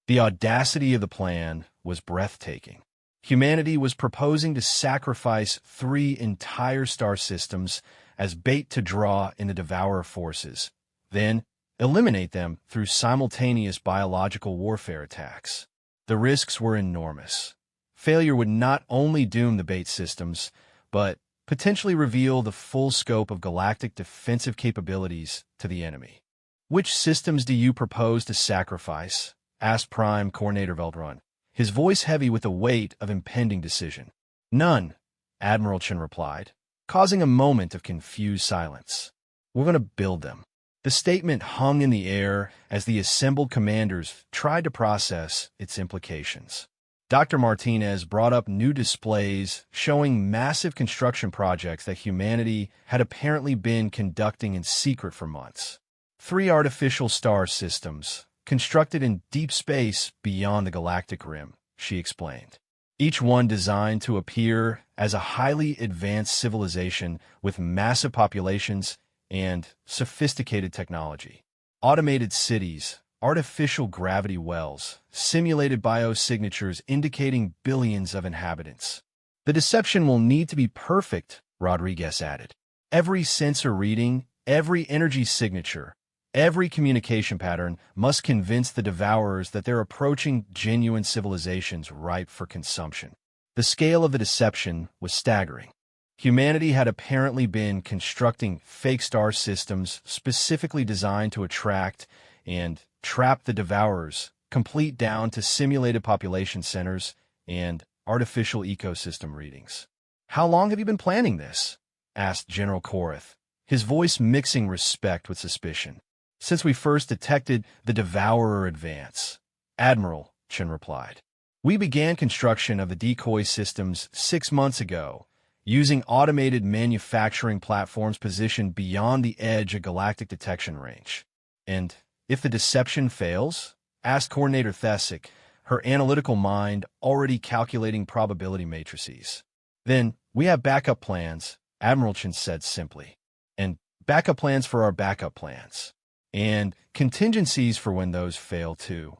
The audacity of the plan was breathtaking. Humanity was proposing to sacrifice 3 entire star systems as bait to draw in the devourer forces, then eliminate them through simultaneous biological warfare attacks. The risks were enormous. Failure would not only doom the bait systems, but potentially reveal the full scope of galactic defensive capabilities to the enemy. "Which systems do you propose to sacrifice?" asked Prime Coordinator Veldrun, his voice heavy with the weight of impending decision. "None," Admiral Chin replied, causing a moment of confused silence. "We're going to build them." The statement hung in the air as the assembled commanders tried to process its implications. Dr. Martinez brought up new displays showing massive construction projects that humanity had apparently been conducting in secret for months. 3 artificial star systems, constructed in deep space beyond the galactic rim, she explained. Each one designed to appear as a highly advanced civilization with massive populations and sophisticated technology. Automated cities, artificial gravity wells, simulated biosignatures indicating billions of inhabitants. The deception will need to be perfect, Rodriguez added. Every sensor reading, every energy signature, every communication pattern must convince the devourers that they're approaching genuine civilizations ripe for consumption. The scale of the deception was staggering. Humanity had apparently been constructing fake star systems specifically designed to attract and trap the devourers, complete down to simulated population centers and artificial ecosystem readings. "How long have you been planning this?" asked General Korath, his voice mixing respect with suspicion. "Since we first detected the devourer advance," Admiral Chin replied. "We began construction of the decoy systems 6 months ago, using automated manufacturing platforms positioned beyond the edge of galactic detection range. And if the deception fails?" asked Coordinator Thesic, her analytical mind already calculating probability matrices. "Then we have backup plans," Admiral Chin said simply. "And backup plans for our backup plans. And contingencies for when those fail too."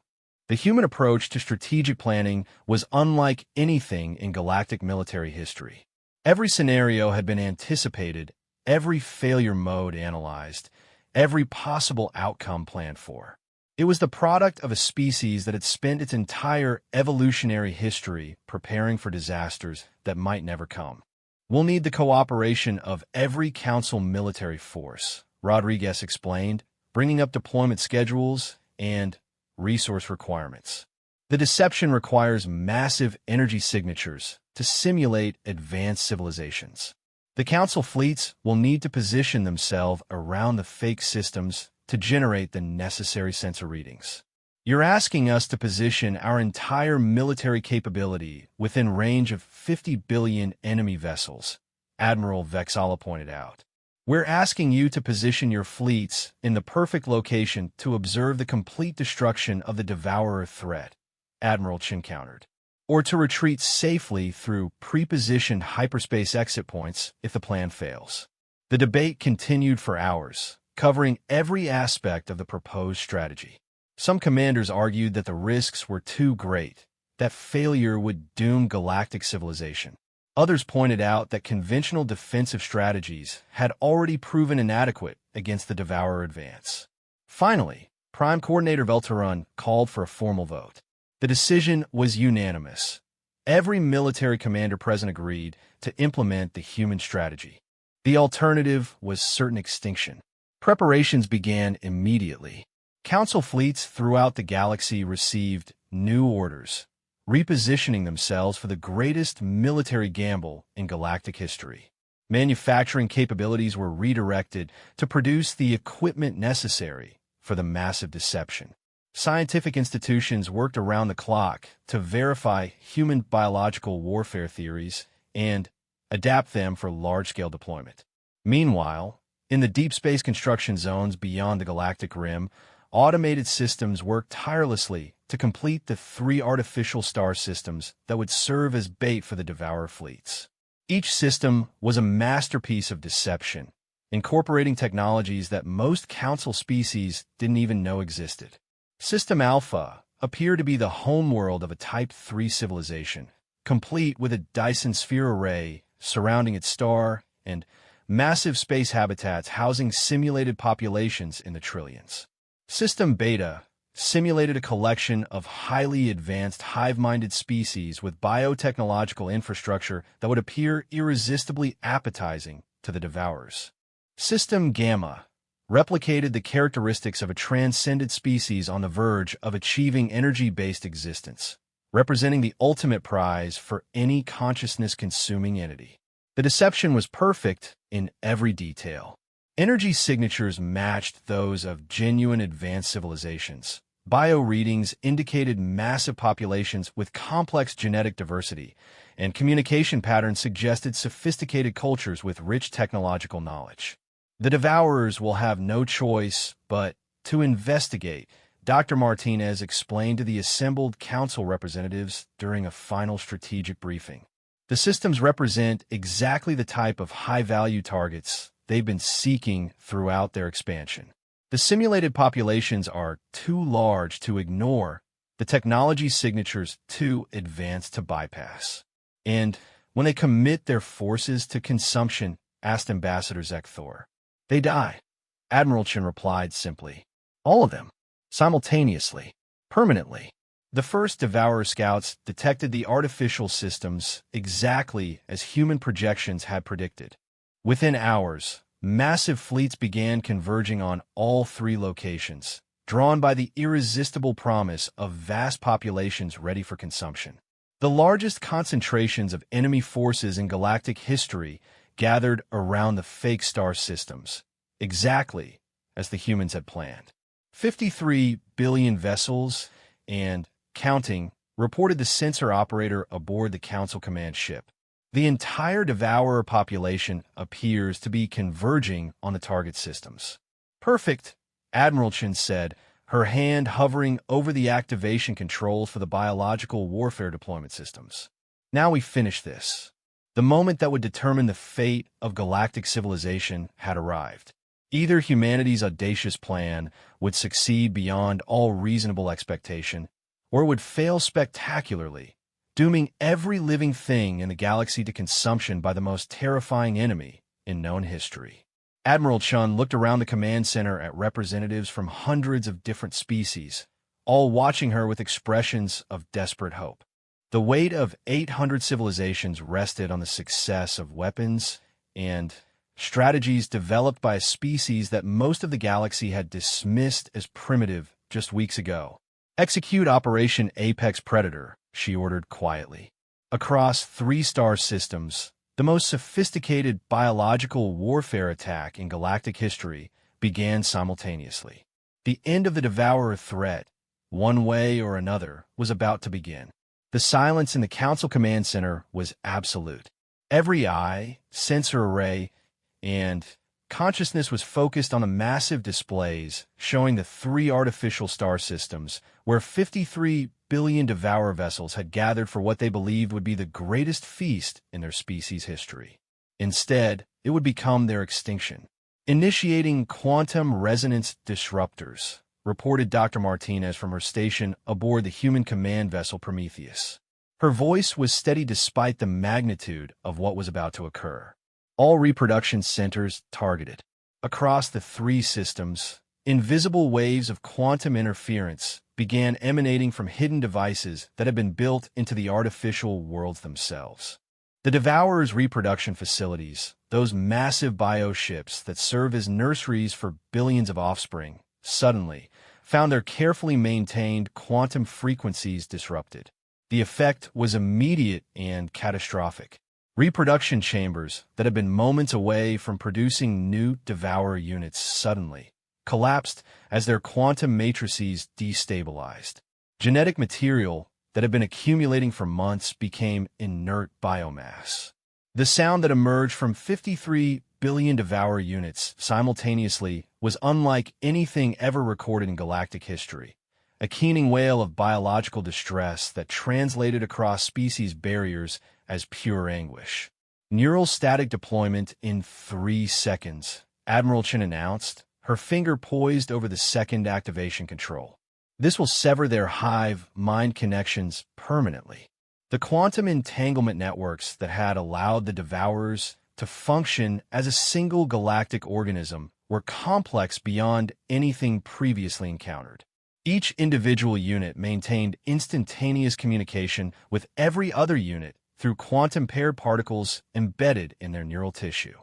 The human approach to strategic planning was unlike anything in galactic military history. Every scenario had been anticipated, every failure mode analyzed, every possible outcome planned for. It was the product of a species that had spent its entire evolutionary history preparing for disasters that might never come. "We'll need the cooperation of every Council military force," Rodriguez explained, bringing up deployment schedules and resource requirements. "The deception requires massive energy signatures to simulate advanced civilizations. The Council fleets will need to position themselves around the fake systems to generate the necessary sensor readings. You're asking us to position our entire military capability within range of 50 billion enemy vessels," Admiral Vexala pointed out. "We're asking you to position your fleets in the perfect location to observe the complete destruction of the devourer threat," Admiral Chin countered. "Or to retreat safely through pre-positioned hyperspace exit points if the plan fails." The debate continued for hours, covering every aspect of the proposed strategy. Some commanders argued that the risks were too great, that failure would doom galactic civilization. Others pointed out that conventional defensive strategies had already proven inadequate against the devourer advance. Finally, Prime Coordinator Veltarun called for a formal vote. The decision was unanimous. Every military commander present agreed to implement the human strategy. The alternative was certain extinction. Preparations began immediately. Council fleets throughout the galaxy received new orders, repositioning themselves for the greatest military gamble in galactic history. Manufacturing capabilities were redirected to produce the equipment necessary for the massive deception. Scientific institutions worked around the clock to verify human biological warfare theories and adapt them for large-scale deployment. Meanwhile, in the deep space construction zones beyond the galactic rim, automated systems worked tirelessly to complete the 3 artificial star systems that would serve as bait for the Devourer fleets. Each system was a masterpiece of deception, incorporating technologies that most Council species didn't even know existed. System Alpha appeared to be the homeworld of a Type 3 civilization, complete with a Dyson sphere array surrounding its star and massive space habitats housing simulated populations in the trillions. System Beta simulated a collection of highly advanced hive-minded species with biotechnological infrastructure that would appear irresistibly appetizing to the Devourers. System Gamma replicated the characteristics of a transcended species on the verge of achieving energy-based existence, representing the ultimate prize for any consciousness-consuming entity. The deception was perfect in every detail. Energy signatures matched those of genuine advanced civilizations. Bio-readings indicated massive populations with complex genetic diversity, and communication patterns suggested sophisticated cultures with rich technological knowledge. The Devourers will have no choice but to investigate, Dr. Martinez explained to the assembled Council representatives during a final strategic briefing. The systems represent exactly the type of high-value targets they've been seeking throughout their expansion. The simulated populations are too large to ignore, the technology signatures too advanced to bypass. And when they commit their forces to consumption, asked Ambassador Zekthor, they die. Admiral Chen replied simply, all of them, simultaneously, permanently. The first Devourer scouts detected the artificial systems exactly as human projections had predicted. Within hours, massive fleets began converging on all 3 locations, drawn by the irresistible promise of vast populations ready for consumption. The largest concentrations of enemy forces in galactic history gathered around the fake star systems, exactly as the humans had planned. 53 billion vessels and counting, reported the sensor operator aboard the Council command ship. The entire Devourer population appears to be converging on the target systems. Perfect, Admiral Chen said, her hand hovering over the activation controls for the biological warfare deployment systems. Now we finish this. The moment that would determine the fate of galactic civilization had arrived. Either humanity's audacious plan would succeed beyond all reasonable expectation, or it would fail spectacularly, dooming every living thing in the galaxy to consumption by the most terrifying enemy in known history. Admiral Chun looked around the command center at representatives from hundreds of different species, all watching her with expressions of desperate hope. The weight of 800 civilizations rested on the success of weapons and strategies developed by a species that most of the galaxy had dismissed as primitive just weeks ago. Execute Operation Apex Predator, she ordered quietly. Across 3 star systems, the most sophisticated biological warfare attack in galactic history began simultaneously. The end of the Devourer threat, one way or another, was about to begin. The silence in the Council Command Center was absolute. Every eye, sensor array, and consciousness was focused on the massive displays showing the 3 artificial star systems where 53 billion Devourer vessels had gathered for what they believed would be the greatest feast in their species' history. Instead, it would become their extinction. Initiating quantum resonance disruptors, reported Dr. Martinez from her station aboard the human command vessel Prometheus. Her voice was steady despite the magnitude of what was about to occur. All reproduction centers targeted. Across the 3 systems, invisible waves of quantum interference began emanating from hidden devices that had been built into the artificial worlds themselves. The Devourer's reproduction facilities, those massive bioships that serve as nurseries for billions of offspring, suddenly found their carefully maintained quantum frequencies disrupted. The effect was immediate and catastrophic. Reproduction chambers that had been moments away from producing new Devourer units suddenly collapsed as their quantum matrices destabilized. Genetic material that had been accumulating for months became inert biomass. The sound that emerged from 53 billion Devourer units simultaneously was unlike anything ever recorded in galactic history, a keening wail of biological distress that translated across species barriers as pure anguish. Neural static deployment in 3 seconds, Admiral Chen announced, her finger poised over the second activation control. This will sever their hive mind connections permanently. The quantum entanglement networks that had allowed the Devourers to function as a single galactic organism were complex beyond anything previously encountered. Each individual unit maintained instantaneous communication with every other unit through quantum-paired particles embedded in their neural tissue.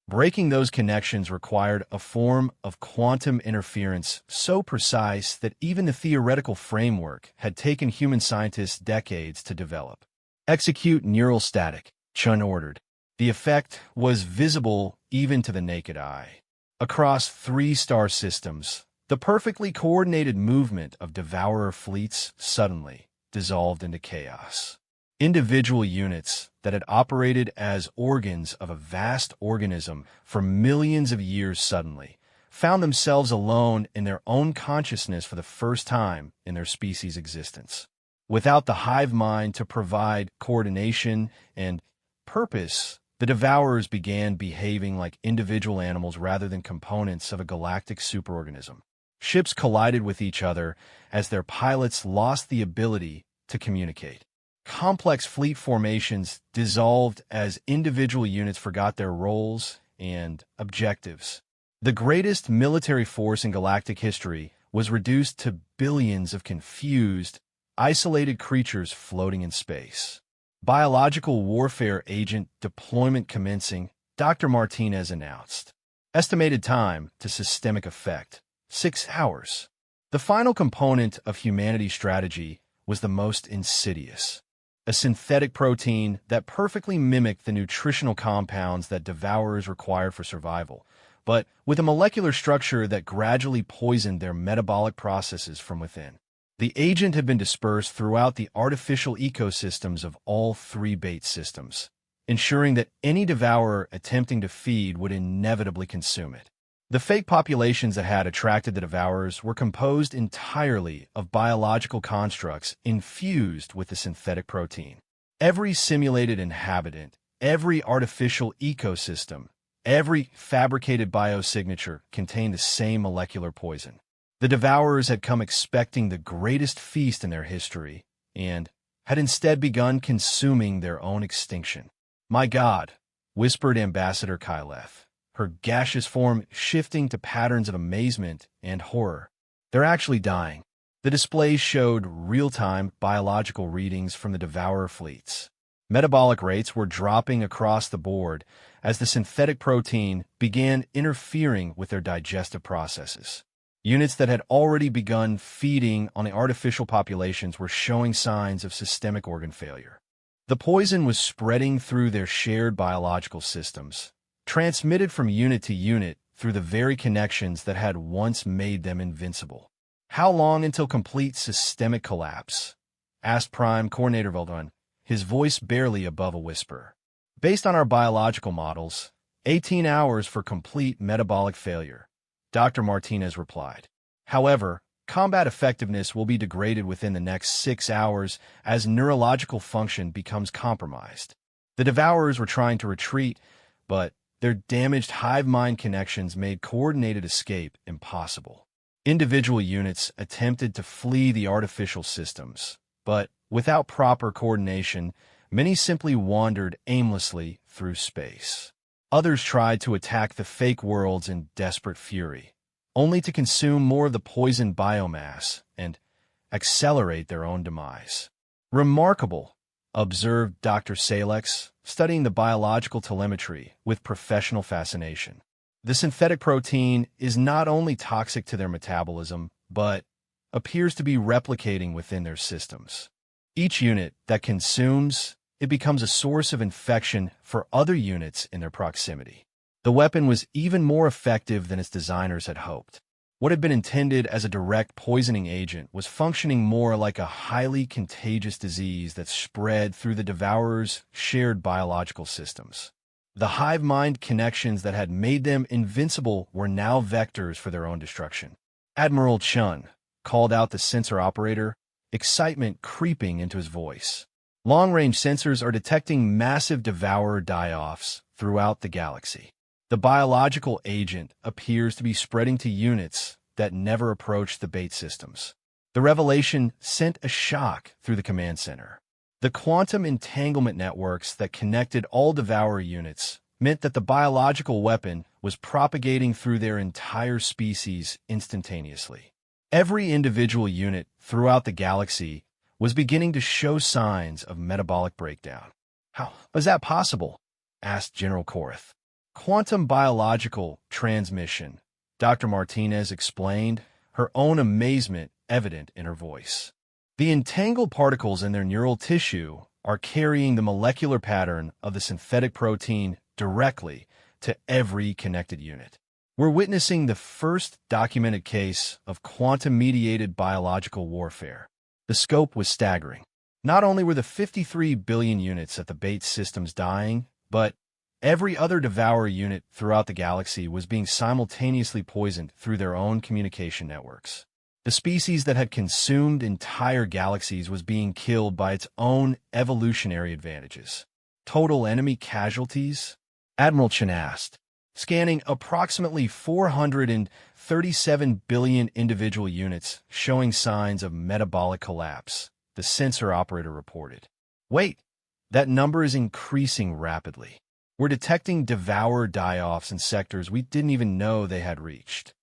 Breaking those connections required a form of quantum interference so precise that even the theoretical framework had taken human scientists decades to develop. Execute neural static, Chun ordered. The effect was visible even to the naked eye. Across 3 star systems, the perfectly coordinated movement of Devourer fleets suddenly dissolved into chaos. Individual units that had operated as organs of a vast organism for millions of years suddenly found themselves alone in their own consciousness for the first time in their species' existence. Without the hive mind to provide coordination and purpose, the Devourers began behaving like individual animals rather than components of a galactic superorganism. Ships collided with each other as their pilots lost the ability to communicate. Complex fleet formations dissolved as individual units forgot their roles and objectives. The greatest military force in galactic history was reduced to billions of confused, isolated creatures floating in space. Biological warfare agent deployment commencing, Dr. Martinez announced. Estimated time to systemic effect, 6 hours. The final component of humanity's strategy was the most insidious. A synthetic protein that perfectly mimicked the nutritional compounds that Devourers required for survival, but with a molecular structure that gradually poisoned their metabolic processes from within. The agent had been dispersed throughout the artificial ecosystems of all 3 bait systems, ensuring that any Devourer attempting to feed would inevitably consume it. The fake populations that had attracted the Devourers were composed entirely of biological constructs infused with the synthetic protein. Every simulated inhabitant, every artificial ecosystem, every fabricated biosignature contained the same molecular poison. The Devourers had come expecting the greatest feast in their history and had instead begun consuming their own extinction. "My God," whispered Ambassador Kyleth, her gaseous form shifting to patterns of amazement and horror. "They're actually dying." The displays showed real-time biological readings from the Devourer fleets. Metabolic rates were dropping across the board as the synthetic protein began interfering with their digestive processes. Units that had already begun feeding on the artificial populations were showing signs of systemic organ failure. The poison was spreading through their shared biological systems, transmitted from unit to unit through the very connections that had once made them invincible. "How long until complete systemic collapse?" asked Prime Coordinator Veldon, his voice barely above a whisper. "Based on our biological models, 18 hours for complete metabolic failure," Dr. Martinez replied. "However, combat effectiveness will be degraded within the next 6 hours as neurological function becomes compromised." The Devourers were trying to retreat, but their damaged hive mind connections made coordinated escape impossible. Individual units attempted to flee the artificial systems, but without proper coordination, many simply wandered aimlessly through space. Others tried to attack the fake worlds in desperate fury, only to consume more of the poisoned biomass and accelerate their own demise. "Remarkable," observed Dr. Salex, studying the biological telemetry with professional fascination. "The synthetic protein is not only toxic to their metabolism, but appears to be replicating within their systems. Each unit that consumes, it becomes a source of infection for other units in their proximity." The weapon was even more effective than its designers had hoped. What had been intended as a direct poisoning agent was functioning more like a highly contagious disease that spread through the Devourers' shared biological systems. The hive mind connections that had made them invincible were now vectors for their own destruction. Admiral Chun called out the sensor operator, excitement creeping into his voice. Long-range sensors are detecting massive devourer die-offs throughout the galaxy. The biological agent appears to be spreading to units that never approached the bait systems. The revelation sent a shock through the command center. The quantum entanglement networks that connected all devourer units meant that the biological weapon was propagating through their entire species instantaneously. Every individual unit throughout the galaxy was beginning to show signs of metabolic breakdown. "How was that possible?" asked General Korath. "Quantum biological transmission," Dr. Martinez explained, her own amazement evident in her voice. "The entangled particles in their neural tissue are carrying the molecular pattern of the synthetic protein directly to every connected unit. We're witnessing the first documented case of quantum-mediated biological warfare." The scope was staggering. Not only were the 53 billion units at the bait systems dying, but every other devourer unit throughout the galaxy was being simultaneously poisoned through their own communication networks. The species that had consumed entire galaxies was being killed by its own evolutionary advantages. "Total enemy casualties?" Admiral Chen asked. Scanning approximately 437 billion individual units showing signs of metabolic collapse, the sensor operator reported. "Wait, that number is increasing rapidly. We're detecting devourer die-offs in sectors we didn't even know they had reached."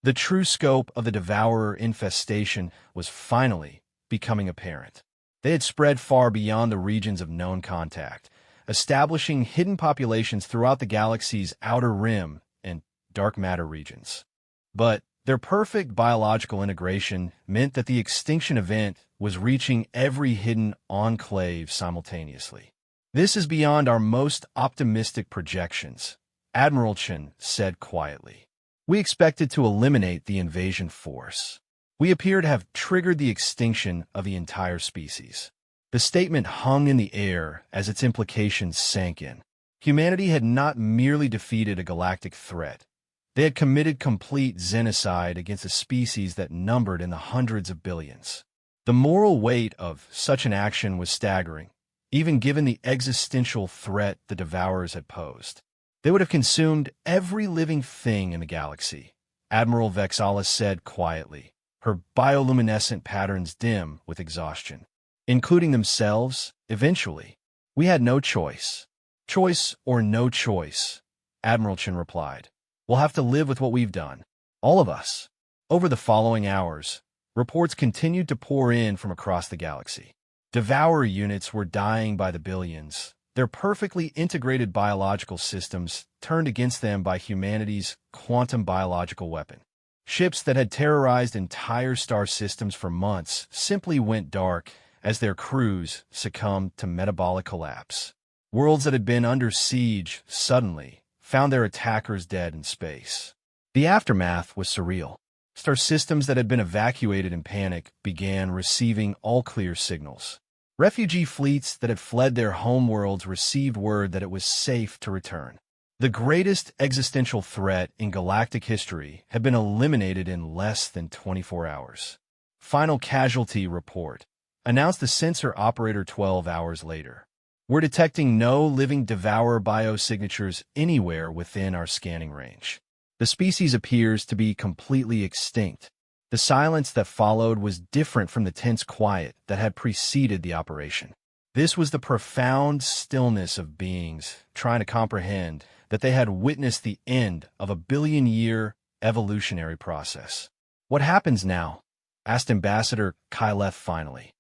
The true scope of the devourer infestation was finally becoming apparent. They had spread far beyond the regions of known contact, establishing hidden populations throughout the galaxy's outer rim and dark matter regions. But their perfect biological integration meant that the extinction event was reaching every hidden enclave simultaneously. "This is beyond our most optimistic projections," Admiral Chen said quietly. "We expected to eliminate the invasion force. We appear to have triggered the extinction of the entire species." The statement hung in the air as its implications sank in. Humanity had not merely defeated a galactic threat. They had committed complete genocide against a species that numbered in the hundreds of billions. The moral weight of such an action was staggering, even given the existential threat the Devourers had posed. They would have consumed every living thing in the galaxy, Admiral Vexalis said quietly, her bioluminescent patterns dim with exhaustion. "Including themselves, eventually. We had no choice." "Choice or no choice," Admiral Chen replied. "We'll have to live with what we've done. All of us." Over the following hours, reports continued to pour in from across the galaxy. Devourer units were dying by the billions, their perfectly integrated biological systems turned against them by humanity's quantum biological weapon. Ships that had terrorized entire star systems for months simply went dark as their crews succumbed to metabolic collapse. Worlds that had been under siege suddenly found their attackers dead in space. The aftermath was surreal. Star systems that had been evacuated in panic began receiving all-clear signals. Refugee fleets that had fled their homeworlds received word that it was safe to return. The greatest existential threat in galactic history had been eliminated in less than 24 hours. Final casualty report announced the sensor operator 12 hours later. "We're detecting no living devourer biosignatures anywhere within our scanning range. The species appears to be completely extinct." The silence that followed was different from the tense quiet that had preceded the operation. This was the profound stillness of beings trying to comprehend that they had witnessed the end of a billion-year evolutionary process. "What happens now?" asked Ambassador Kyleth finally.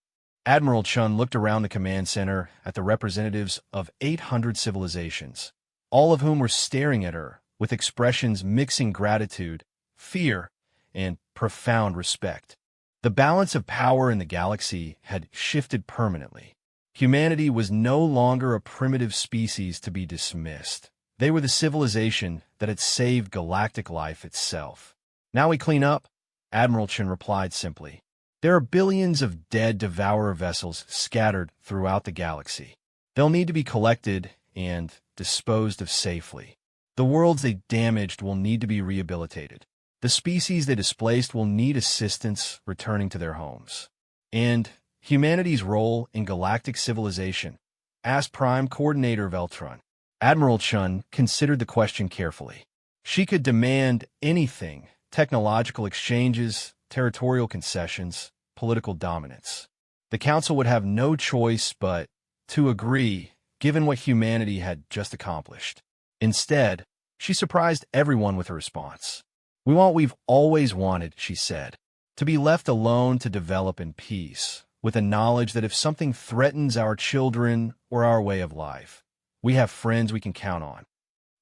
Admiral Chun looked around the command center at the representatives of 800 civilizations, all of whom were staring at her with expressions mixing gratitude, fear, and profound respect. The balance of power in the galaxy had shifted permanently. Humanity was no longer a primitive species to be dismissed. They were the civilization that had saved galactic life itself. "Now we clean up," Admiral Chen replied simply. "There are billions of dead devourer vessels scattered throughout the galaxy. They'll need to be collected and disposed of safely. The worlds they damaged will need to be rehabilitated. The species they displaced will need assistance returning to their homes. And humanity's role in galactic civilization, asked Prime Coordinator Veltron. Admiral Chun considered the question carefully. She could demand anything: technological exchanges, territorial concessions, political dominance. The Council would have no choice but to agree, given what humanity had just accomplished. Instead, she surprised everyone with her response. "We want what we've always wanted," she said, "to be left alone to develop in peace, with the knowledge that if something threatens our children or our way of life, we have friends we can count on."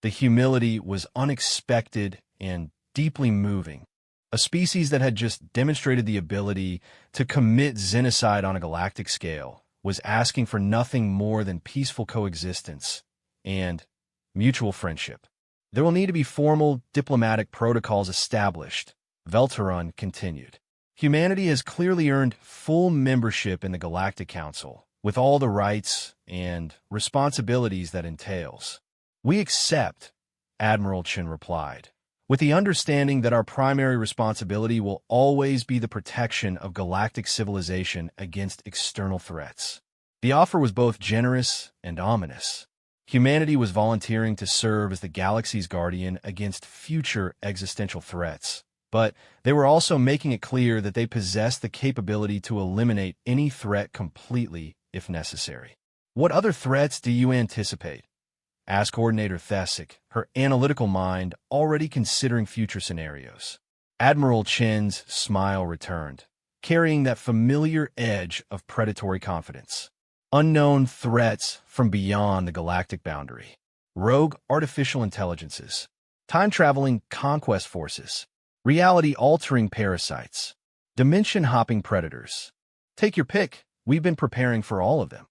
The humility was unexpected and deeply moving. A species that had just demonstrated the ability to commit genocide on a galactic scale was asking for nothing more than peaceful coexistence and mutual friendship. "There will need to be formal diplomatic protocols established," Velteron continued. "Humanity has clearly earned full membership in the Galactic Council, with all the rights and responsibilities that entails." "We accept," Admiral Chin replied, "with the understanding that our primary responsibility will always be the protection of galactic civilization against external threats." The offer was both generous and ominous. Humanity was volunteering to serve as the galaxy's guardian against future existential threats, but they were also making it clear that they possessed the capability to eliminate any threat completely if necessary. "What other threats do you anticipate?" asked Coordinator Thesic, her analytical mind already considering future scenarios. Admiral Chen's smile returned, carrying that familiar edge of predatory confidence. "Unknown threats from beyond the galactic boundary. Rogue artificial intelligences. Time-traveling conquest forces. Reality-altering parasites. Dimension-hopping predators. Take your pick. We've been preparing for all of them."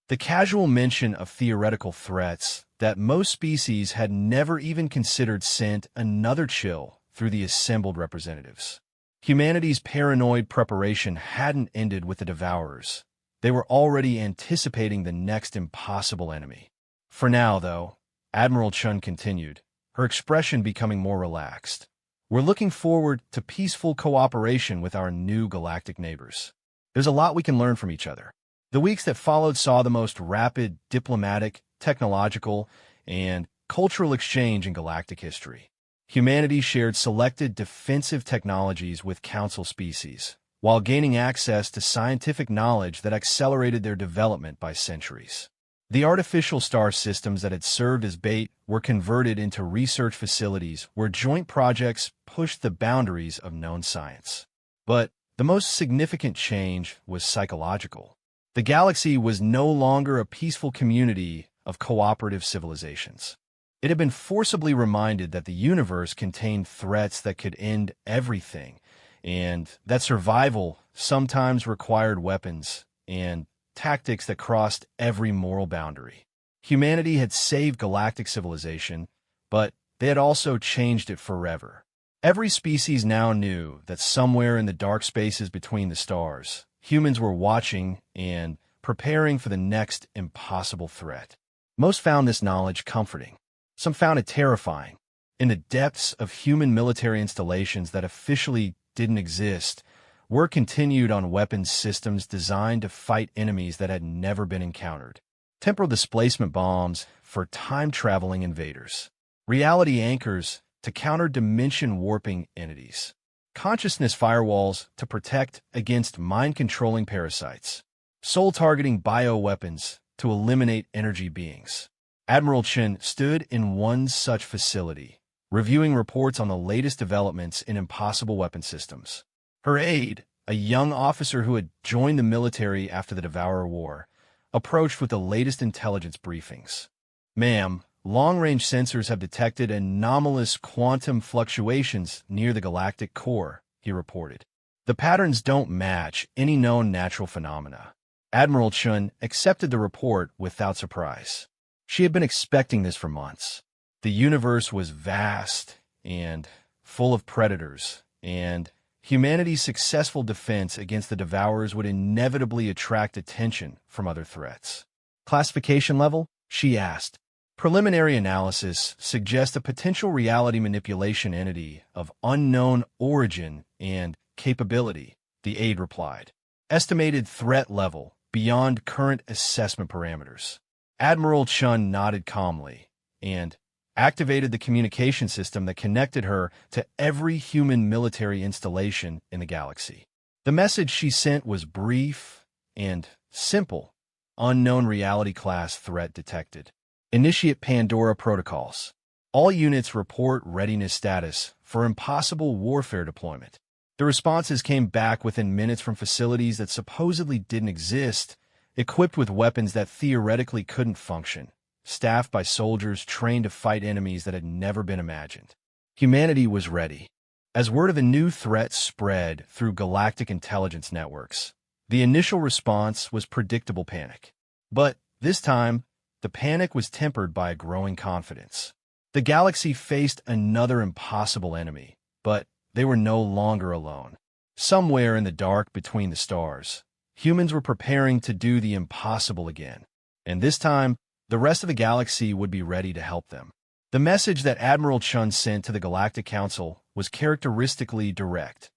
The casual mention of theoretical threats that most species had never even considered sent another chill through the assembled representatives. Humanity's paranoid preparation hadn't ended with the Devourers. They were already anticipating the next impossible enemy. "For now, though," Admiral Chun continued, her expression becoming more relaxed, "we're looking forward to peaceful cooperation with our new galactic neighbors. There's a lot we can learn from each other." The weeks that followed saw the most rapid diplomatic, technological, and cultural exchange in galactic history. Humanity shared selected defensive technologies with Council species, while gaining access to scientific knowledge that accelerated their development by centuries. The artificial star systems that had served as bait were converted into research facilities where joint projects pushed the boundaries of known science. But the most significant change was psychological. The galaxy was no longer a peaceful community of cooperative civilizations. It had been forcibly reminded that the universe contained threats that could end everything, and that survival sometimes required weapons and tactics that crossed every moral boundary. Humanity had saved galactic civilization, but they had also changed it forever. Every species now knew that somewhere in the dark spaces between the stars, humans were watching and preparing for the next impossible threat. Most found this knowledge comforting. Some found it terrifying. In the depths of human military installations that officially didn't exist, work continued on weapons systems designed to fight enemies that had never been encountered. Temporal displacement bombs for time-traveling invaders. Reality anchors to counter dimension-warping entities. Consciousness firewalls to protect against mind-controlling parasites. Soul-targeting bioweapons to eliminate energy beings. Admiral Chen stood in one such facility, reviewing reports on the latest developments in impossible weapon systems. Her aide, a young officer who had joined the military after the Devourer War, approached with the latest intelligence briefings. "Ma'am, long-range sensors have detected anomalous quantum fluctuations near the galactic core," he reported. "The patterns don't match any known natural phenomena." Admiral Chun accepted the report without surprise. She had been expecting this for months. The universe was vast and full of predators, and humanity's successful defense against the Devourers would inevitably attract attention from other threats. "Classification level?" she asked, Preliminary analysis suggests a potential reality manipulation entity of unknown origin and capability, the aide replied. Estimated threat level beyond current assessment parameters. Admiral Chun nodded calmly and activated the communication system that connected her to every human military installation in the galaxy. The message she sent was brief and simple. Unknown reality class threat detected. Initiate Pandora protocols. All units report readiness status for impossible warfare deployment. The responses came back within minutes from facilities that supposedly didn't exist, equipped with weapons that theoretically couldn't function, staffed by soldiers trained to fight enemies that had never been imagined. Humanity was ready. As word of a new threat spread through galactic intelligence networks, the initial response was predictable panic. But this time, the panic was tempered by a growing confidence. The galaxy faced another impossible enemy, but they were no longer alone. Somewhere in the dark between the stars, humans were preparing to do the impossible again. And this time, the rest of the galaxy would be ready to help them. The message that Admiral Chun sent to the Galactic Council was characteristically direct.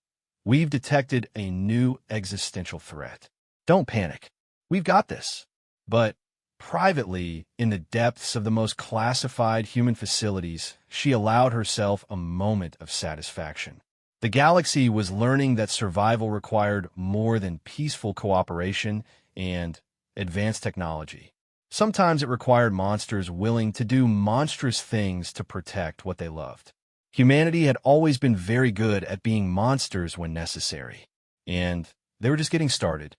We've detected a new existential threat. Don't panic. We've got this. But privately, in the depths of the most classified human facilities, she allowed herself a moment of satisfaction. The galaxy was learning that survival required more than peaceful cooperation and advanced technology. Sometimes it required monsters willing to do monstrous things to protect what they loved. Humanity had always been very good at being monsters when necessary, and they were just getting started.